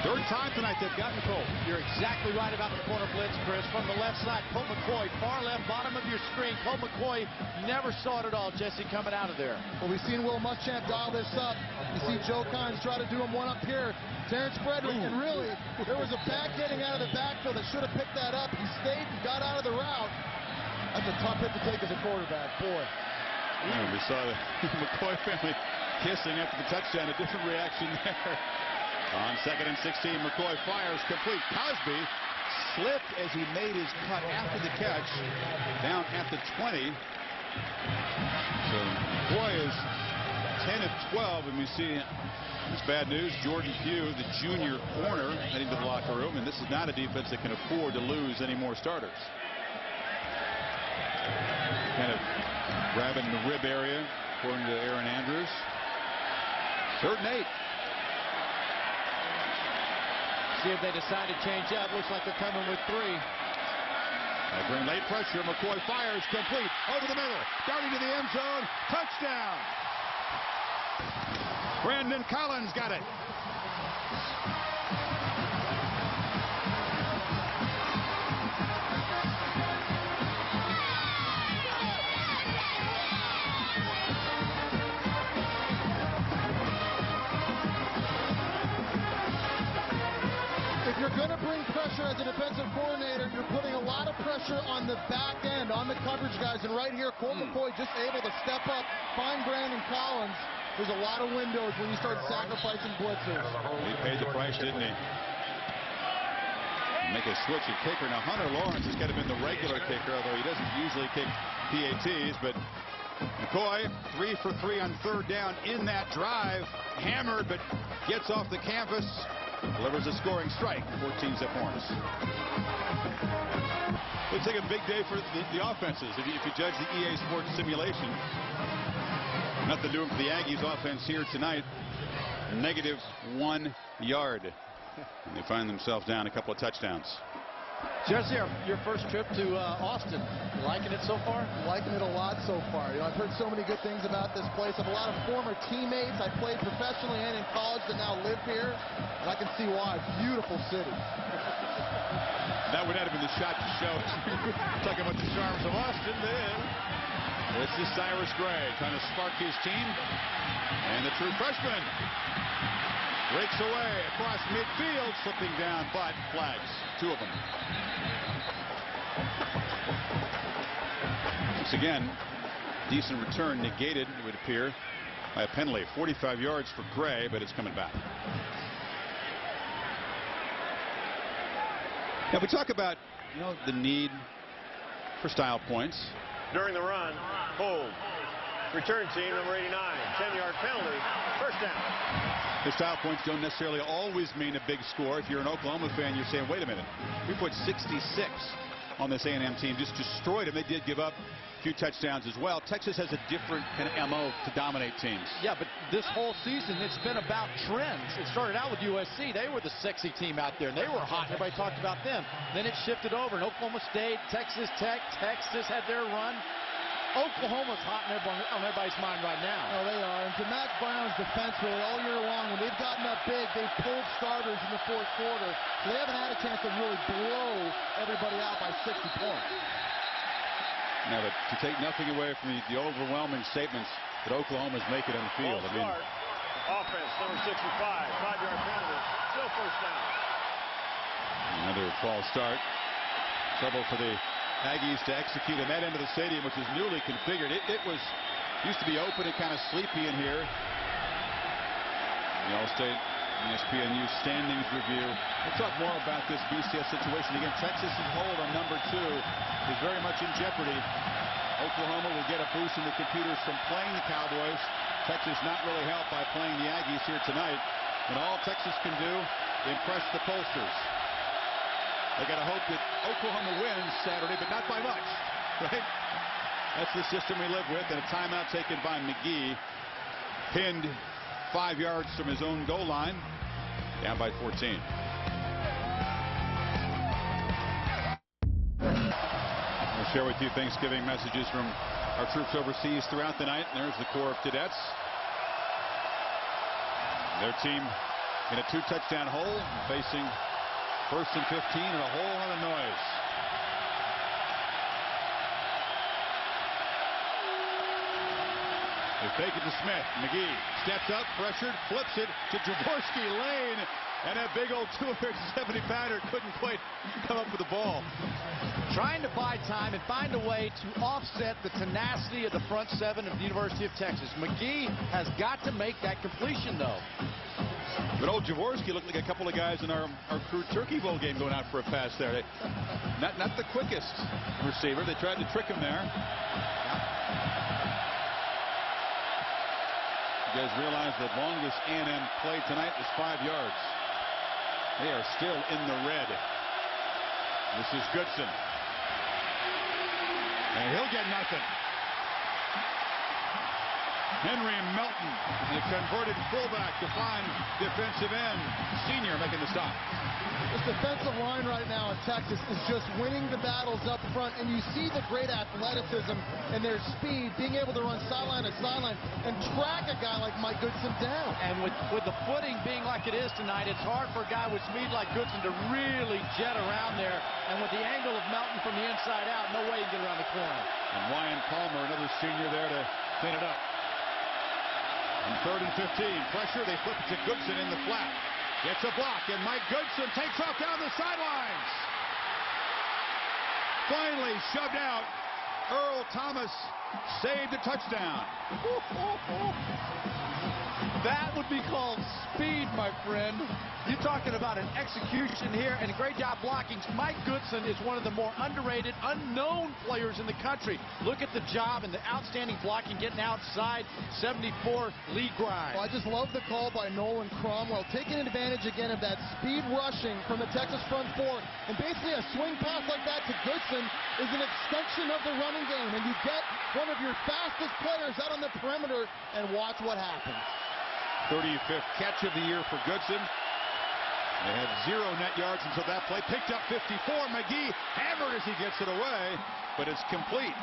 3rd time tonight they've gotten Colt. You're exactly right about the corner blitz, Chris. From the left side, Colt McCoy, far left, bottom of your screen. Colt McCoy never saw it at all, Jesse, coming out of there. Well, we've seen Will Muschamp dial this up. You see Joe Kynes try to do him one up here. Terrence Frederick, and really, there was a back getting out of the backfield that should have picked that up. He stayed and got out of the route. That's a tough hit to take as a quarterback, boy. Yeah, we saw the McCoy family kissing after the touchdown. A different reaction there. On 2nd and 16, McCoy fires complete. Cosby slipped as he made his cut after the catch, down at the 20. So McCoy is 10 of 12, and we see it's bad news. Jordan Pugh, the junior corner, heading to the locker room, and this is not a defense that can afford to lose any more starters. Kind of grabbing the rib area, according to Aaron Andrews. 3rd and 8. See if they decide to change up. Looks like they're coming with 3. Green late pressure. McCoy fires complete over the middle. Darting to the end zone. Touchdown. Brandon Collins got it. as a defensive coordinator, you're putting a lot of pressure on the back end, on the coverage guys. And right here, Colt McCoy just able to step up, find Brandon Collins. There's a lot of windows when you start sacrificing blitzers. He paid the price, didn't he? Make a switch at kicker. Now, Hunter Lawrence has kind of been the regular kicker, although he doesn't usually kick PATs. But McCoy, 3 for 3 on third down in that drive. Hammered, but gets off the canvas. Delivers a scoring strike. 14-zip Horns. Looks like a big day for the offenses if you judge the EA Sports simulation. Nothing doing for the Aggies offense here tonight. -1 yard. And they find themselves down a couple of touchdowns. Jesse, your first trip to Austin, you liking it so far? Liking it a lot so far. You know, I've heard so many good things about this place. I have a lot of former teammates I played professionally and in college that now live here, and I can see why. Beautiful city. That would have been the shot to show. Talking about the charms of Austin. Then this is Cyrus Gray trying to spark his team, and the true freshman breaks away across midfield, slipping down, but flags, 2 of them. Once again, decent return negated, it would appear, by a penalty. 45 yards for Gray, but it's coming back. Now we talk about, you know, the need for style points. During the run, hold. Return team number 89, 10-yard penalty, first down. The style points don't necessarily always mean a big score. If you're an Oklahoma fan, you're saying, wait a minute, we put 66 on this A&M team, just destroyed them. They did give up a few touchdowns as well. Texas has a different kind of MO to dominate teams. Yeah, but this whole season, it's been about trends. It started out with USC. They were the sexy team out there, and they were hot. Everybody talked about them. Then it shifted over, and Oklahoma State, Texas Tech, Texas had their run. Oklahoma's hot on everybody's mind right now. Oh, they are. And to Matt Brown's defense, really, all year long, when they've gotten up big, they've pulled starters in the fourth quarter. So they haven't had a chance to really blow everybody out by 60 points. Now, but to take nothing away from the overwhelming statements that Oklahoma's making on the field. I mean, offense, number 65, 5-yard penalty, still first down. Another false start. Trouble for the Aggies to execute in that end of the stadium, which is newly configured. It was used to be open and kind of sleepy in here. The All-State ESPN News standings review. We'll talk more about this BCS situation. Again, Texas's hold on number 2 is very much in jeopardy. Oklahoma will get a boost in the computers from playing the Cowboys. Texas not really helped by playing the Aggies here tonight. And all Texas can do, impress the pollsters. They got to hope that Oklahoma wins Saturday, but not by much, right? That's the system we live with. And a timeout taken by McGee. Pinned 5 yards from his own goal line. Down by 14. We'll share with you Thanksgiving messages from our troops overseas throughout the night. There's the Corps of Cadets. Their team in a 2-touchdown hole, facing 1st and 15 and a whole lot of noise. They fake it to Smith. McGee steps up, pressured, flips it to Jaworski Lane, and that big old 270-pounder couldn't quite come up with the ball. Trying to buy time and find a way to offset the tenacity of the front 7 of the University of Texas. McGee has got to make that completion, though. But old Jaworski looked like a couple of guys in our crew Turkey Bowl game going out for a pass there. Not the quickest receiver. They tried to trick him there. You guys realize the longest A&M play tonight is 5 yards. They are still in the red. This is Goodson. And he'll get nothing. Henry Melton, the converted fullback to find defensive end. Senior making the stop. This defensive line right now in Texas is just winning the battles up front, and you see the great athleticism and their speed, being able to run sideline to sideline and track a guy like Mike Goodson down. And with the footing being like it is tonight, it's hard for a guy with speed like Goodson to really jet around there. And with the angle of Melton from the inside out, no way he can get around the corner. And Ryan Palmer, another senior there to clean it up. On 3rd and 15, pressure, they flip it to Goodson in the flat. Gets a block, and Mike Goodson takes off down the sidelines. Finally shoved out. Earl Thomas saved a touchdown. That would be called speed, my friend. You're talking about an execution here, and a great job blocking. Mike Goodson is one of the more underrated, unknown players in the country. Look at the job and the outstanding blocking, getting outside. 74 Lee Grimes. Well, I just love the call by Nolan Cromwell, taking advantage again of that speed rushing from the Texas front four. And basically a swing pass like that to Goodson is an extension of the running game. And you get one of your fastest players out on the perimeter, and watch what happens. 35th catch of the year for Goodson. They had 0 net yards until that play. Picked up 54. McGee hammered as he gets it away, but it's complete.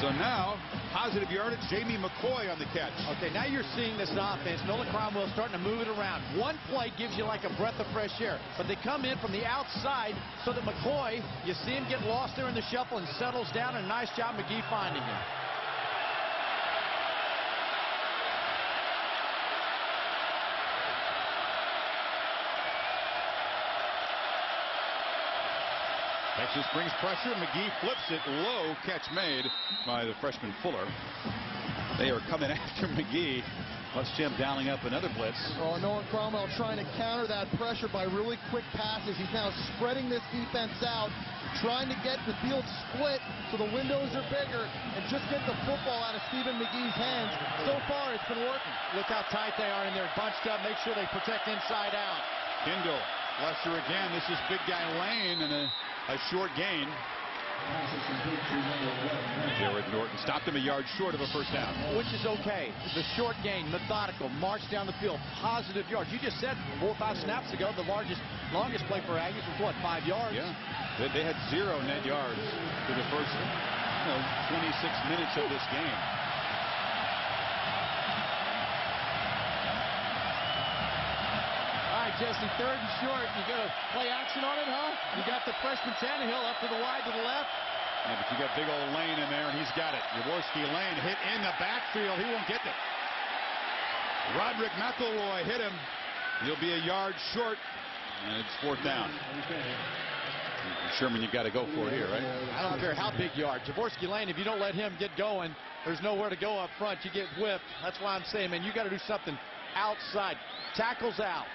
So now, positive yardage, Jamie McCoy on the catch. Okay, now you're seeing this offense. Nolan Cromwell starting to move it around. One play gives you like a breath of fresh air, but they come in from the outside so that McCoy, you see him get lost there in the shuffle and settles down, and a nice job McGee finding him. Texas brings pressure. McGee flips it low. Catch made by the freshman Fuller. They are coming after McGee. Watch Jim dialing up another blitz. Oh, Nolan Cromwell trying to counter that pressure by really quick passes. He's now spreading this defense out, trying to get the field split so the windows are bigger and just get the football out of Stephen McGee's hands. So far, it's been working. Look how tight they are in there, bunched up. Make sure they protect inside out. Kendall, Lester again. This is big guy Lane and a short gain. Jared Norton stopped him a yard short of a first down. Which is okay. The short gain, methodical, march down the field, positive yards. You just said 4 or 5 snaps ago the longest play for Aggies was what, 5 yards? Yeah. They had 0 net yards for the first 26 minutes of this game. Jesse, 3rd and short. You got to play action on it, huh? You got the freshman Tannehill up to the wide to the left. Yeah, but you got big old Lane in there, and he's got it. Jaworski Lane hit in the backfield. He won't get it. Roderick McElroy hit him. He'll be a yard short, and it's 4th down. Sherman, you got to go for it here, right? I don't care how big you are. Jaworski Lane, if you don't let him get going, there's nowhere to go up front. You get whipped. That's why I'm saying, man, you got to do something outside. Tackles out.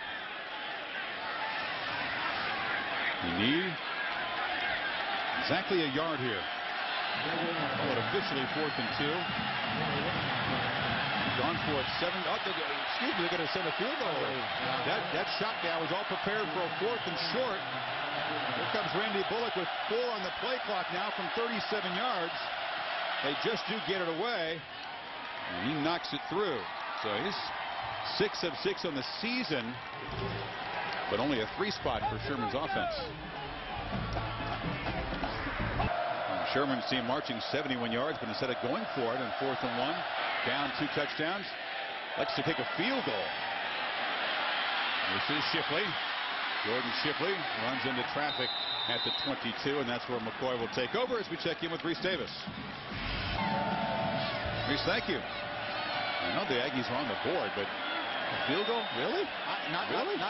You need exactly a yard here. But officially 4th and 2. Gone for it 7. Oh, excuse me, they're going to send a field goal. That shot guy was all prepared for a 4th and short. Here comes Randy Bullock with 4 on the play clock now from 37 yards. They just do get it away, and he knocks it through. So he's 6 of 6 on the season, but only a 3 spot for Sherman's offense. Sherman's team marching 71 yards, but instead of going for it on 4th and 1, down 2 touchdowns, likes to take a field goal. This is Shipley. Jordan Shipley runs into traffic at the 22, and that's where McCoy will take over as we check in with Reese Davis. Reese, thank you. I know the Aggies are on the board, but field goal? Really? Not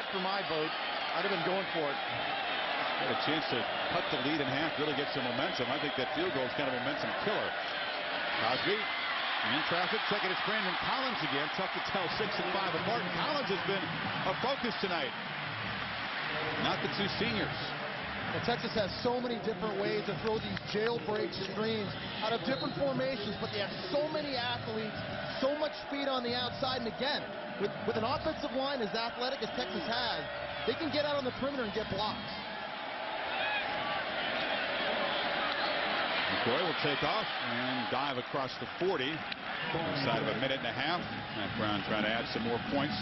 for my vote. I'd have been going for it. Got a chance to cut the lead in half, really get some momentum. I think that field goal is kind of a momentum killer. Cosby in traffic. Checking it's Brandon Collins again. Tough to tell 6 and 5 apart. And Collins has been a focus tonight. Not the 2 seniors. Well, Texas has so many different ways to throw these jailbreak screens out of different formations, but they have so many athletes, so much speed on the outside. And again, with an offensive line as athletic as Texas has, they can get out on the perimeter and get blocks. McCoy will take off and dive across the 40 inside of a minute and a half. Matt Brown trying to add some more points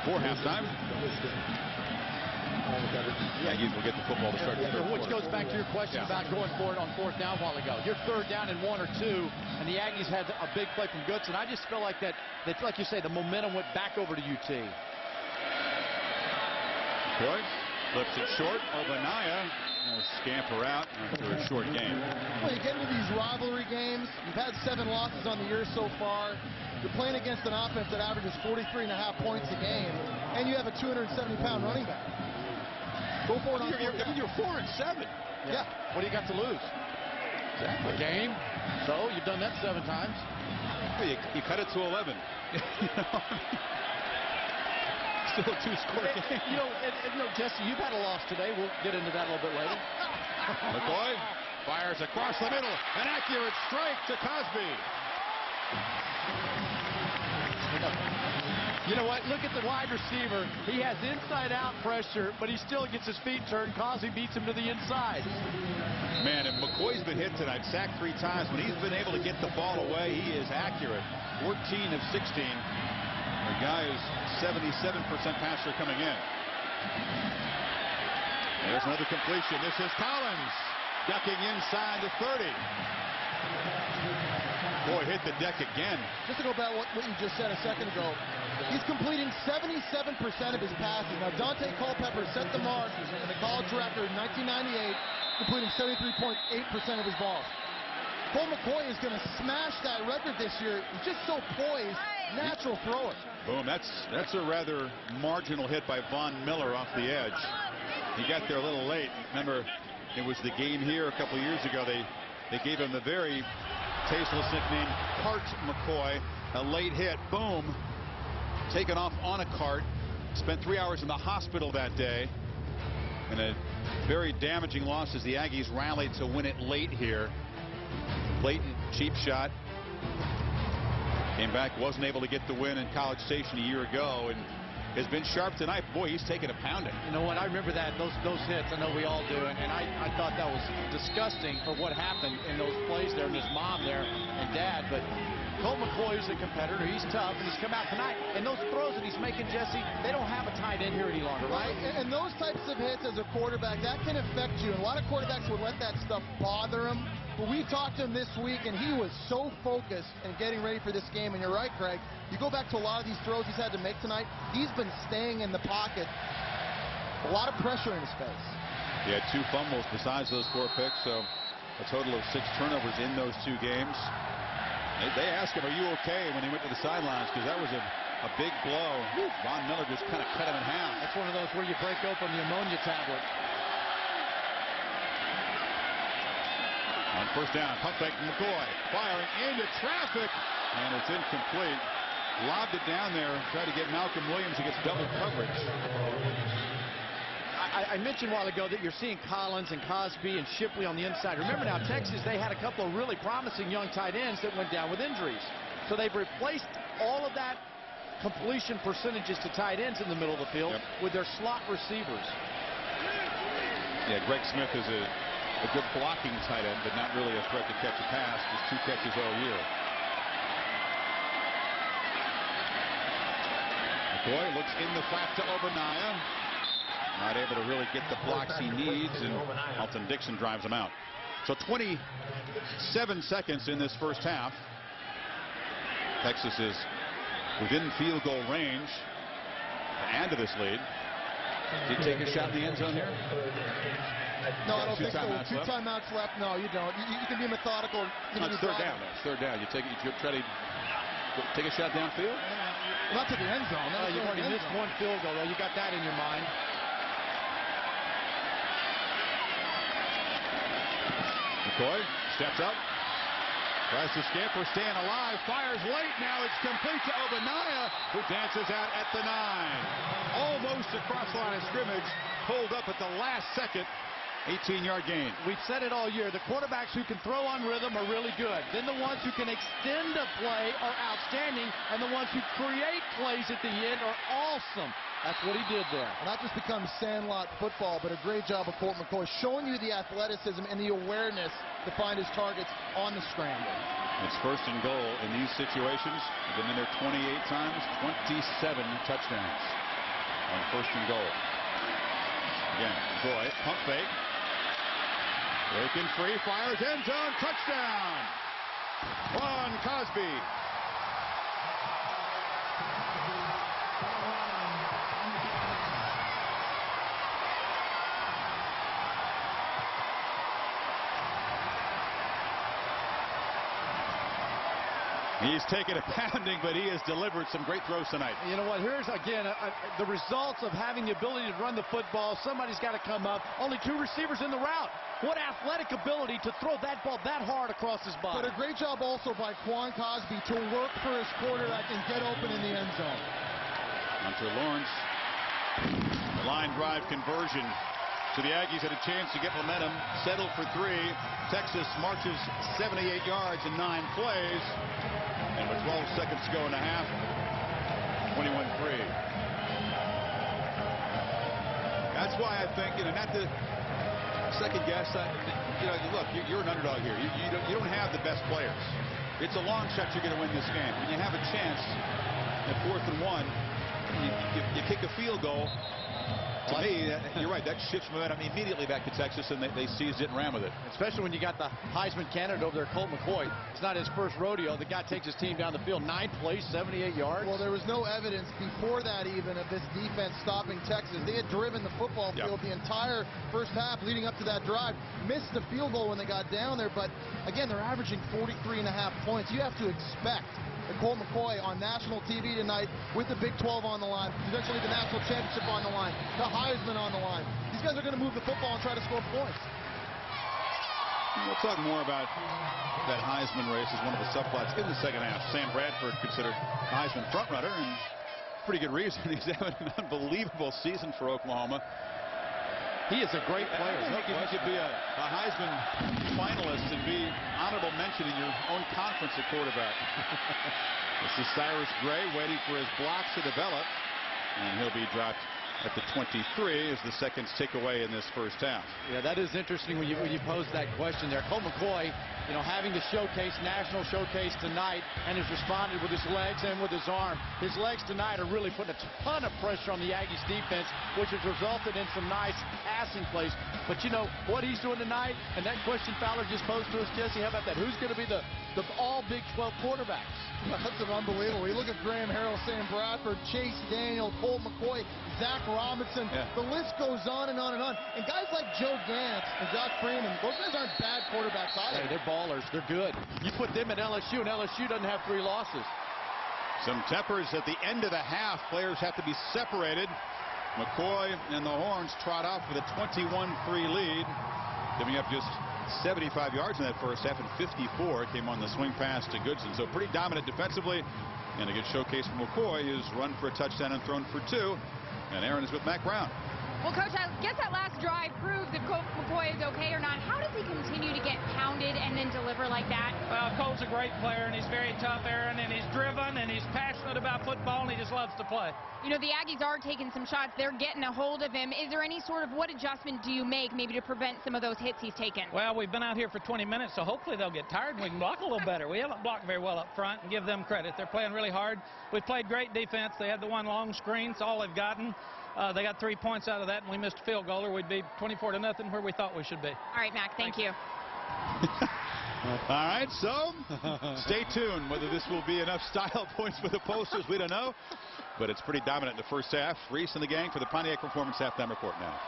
before halftime. The Aggies will get the football to start the 3rd Which quarter. goes back to your question about going for it on 4th down a while ago. You're 3rd down and 1 or 2, and the Aggies had a big play from Goodson. I just feel like that, like you say, the momentum went back over to UT. McCoy Flips it short. Obanaya will scamper out after a short game. Well, you get into these rivalry games. You've had 7 losses on the year so far. You're playing against an offense that averages 43.5 points a game, and you have a 270-pound running back. Go for it on You're 4-7. Yeah. What do you got to lose? A game. So you've done that 7 times. Well, you cut it to 11. Still a 2-score game. You know, Jesse, you've had a loss today. We'll get into that a little bit later. McCoy fires across the middle. An accurate strike to Cosby. You know what? Look at the wide receiver. He has inside-out pressure, but he still gets his feet turned. Cosby beats him to the inside. Man, if McCoy's been hit tonight, sacked 3 times, when he's been able to get the ball away, he is accurate. 14 of 16. The guy is 77% passer coming in. There's another completion. This is Collins ducking inside the 30. Boy, hit the deck again. Just to go back what you just said a second ago, he's completing 77% of his passes. Now, Dante Culpepper set the mark in the college record in 1998, completing 73.8% of his balls. Colt McCoy is going to smash that record this year. He's just so poised, natural thrower. Boom, that's a rather marginal hit by Von Miller off the edge. He got there a little late. Remember, it was the game here a couple years ago. They gave him the very tasteless nickname Cart McCoy. A late hit, boom, taken off on a cart. Spent 3 hours in the hospital that day. And a very damaging loss as the Aggies rallied to win it late here. Blatant cheap shot. Came back, wasn't able to get the win in College Station a year ago, and has been sharp tonight. Boy, he's taken a pounding. You know what? I remember that, those hits. I know we all do. And I thought that was disgusting for what happened in those plays there, and his mom there and dad. But Colt McCoy is a competitor. He's tough, and he's come out tonight. And those throws that he's making, Jesse, they don't have a tight end here any longer, right? And those types of hits as a quarterback, that can affect you. And a lot of quarterbacks would let that stuff bother them. But we talked to him this week, and he was so focused and getting ready for this game. And you're right, Craig. You go back to a lot of these throws he's had to make tonight, he's been staying in the pocket. A lot of pressure in his face. He had 2 fumbles besides those 4 picks, so a total of 6 turnovers in those 2 games. They asked him, are you okay, when he went to the sidelines, because that was a big blow. Von Miller just kind of cut him in half. That's one of those where you break open the ammonia tablet. On first down, pump fake from McCoy, firing into traffic, and it's incomplete. Lobbed it down there, tried to get Malcolm Williams against double coverage. I mentioned a while ago that you're seeing Collins and Cosby and Shipley on the inside. Remember now, Texas, they had a couple of really promising young tight ends that went down with injuries. So they've replaced all of that completion percentages to tight ends in the middle of the field with their slot receivers. Yeah, Greg Smith is a good blocking tight end, but not really a threat to catch a pass. Just 2 catches all year. McCoy looks in the flat to Obanaya. Not able to really get the blocks he needs, and Alton Dixon drives him out. So 27 seconds in this first half. Texas is within field goal range to add to this lead. Did he take a shot in the end zone here? No, I don't think so. 2 timeouts left. No, you don't. You can be methodical. No, it's third down, though. It's third down. You try to take a shot downfield? Not to the end zone. No, you've already missed 1 field goal, though. You got that in your mind. McCoy steps up. Tries to scamper, staying alive. Fires late. Now it's complete to Obanaya, who dances out at the 9. Almost across the line of scrimmage. Pulled up at the last second. 18-yard gain. We've said it all year. The quarterbacks who can throw on rhythm are really good. Then the ones who can extend a play are outstanding. And the ones who create plays at the end are awesome. That's what he did there. Well, that just becomes sandlot football, but a great job of Colt McCoy showing you the athleticism and the awareness to find his targets on the scramble. It's first and goal in these situations. They've been in there 28 times, 27 touchdowns on first and goal. Again, McCoy, pump fake. Breaking free, fires end zone, touchdown! Ron Cosby. He's taken a pounding, but he has delivered some great throws tonight. You know what? Here's, again, the results of having the ability to run the football. Somebody's got to come up. Only 2 receivers in the route. What athletic ability to throw that ball that hard across his body. But a great job also by Quan Cosby to work for his quarterback and get open in the end zone. Hunter Lawrence. The line drive conversion. So the Aggies had a chance to get momentum, settled for 3. Texas marches 78 yards in 9 plays. And with 12 seconds to go in the half, 21-3. That's why I think, not to second guess, look, you're an underdog here. You don't have the best players. It's a long shot you're going to win this game. When you have a chance at 4th and 1, you kick a field goal. To me, you're right. That shifts momentum immediately back to Texas, and they seized it and ran with it. Especially when you got the Heisman candidate over there, Colt McCoy. It's not his first rodeo. The guy takes his team down the field, 9 plays, 78 yards. Well, there was no evidence before that even of this defense stopping Texas. They had driven the football field the entire first half leading up to that drive. Missed the field goal when they got down there, but again, they're averaging 43.5 points. You have to expect Colt McCoy on national TV tonight with the Big 12 on the line, potentially the national championship on the line, the Heisman on the line. These guys are going to move the football and try to score points. We'll talk more about that Heisman race as one of the subplots in the second half. Sam Bradford considered Heisman frontrunner, and pretty good reason. He's having an unbelievable season for Oklahoma. He is a great player. I think you could be a Heisman finalist and be honorable mention in your own conference at quarterback. This is Cyrus Gray waiting for his blocks to develop, and he'll be dropped at the 23 as the seconds tick away in this first half. Yeah, that is interesting when you pose that question there. Colt McCoy, having the showcase, national showcase tonight, and has responded with his legs and with his arm. His legs tonight are really putting a ton of pressure on the Aggies defense, which has resulted in some nice passing plays. But what he's doing tonight, and that question Fowler just posed to us, Jesse, how about that? Who's going to be the all Big 12 quarterbacks? That's unbelievable. You look at Graham Harrell, Sam Bradford, Chase Daniel, Colt McCoy, Zach Robinson. The list goes on and on and on. And guys like Joe Gantz and Josh Freeman, those guys aren't bad quarterbacks either. Hey, they're ballers. They're good. You put them at LSU, and LSU doesn't have 3 losses. Some tempers at the end of the half. Players have to be separated. McCoy and the Horns trot off with a 21-3 lead, giving up just 75 yards in that first half, and 54 came on the swing pass to Goodson. So pretty dominant defensively, and a good showcase from McCoy, who's run for a touchdown and thrown for 2. And Aaron is with Mac Brown. Well, Coach, I guess that last drive proves if Colt McCoy is okay or not. How does he continue to get pounded and then deliver like that? Well, Colt's a great player, and he's very tough, Aaron, and he's driven, and he's passionate about football, and he just loves to play. The Aggies are taking some shots. They're getting a hold of him. Is there any sort of what adjustment do you make maybe to prevent some of those hits he's taken? Well, we've been out here for 20 minutes, so hopefully they'll get tired and we can block a little better. We haven't blocked very well up front, and give them credit. They're playing really hard. We've played great defense. They had the one long screen. It's all they've gotten. They got 3 points out of that, and we missed a field goal, or we'd be 24-0 where we thought we should be. All right, Mac, thank you. All right, so stay tuned. Whether this will be enough style points for the posters, we don't know. But it's pretty dominant in the first half. Reese and the gang for the Pontiac Performance Halftime Report now.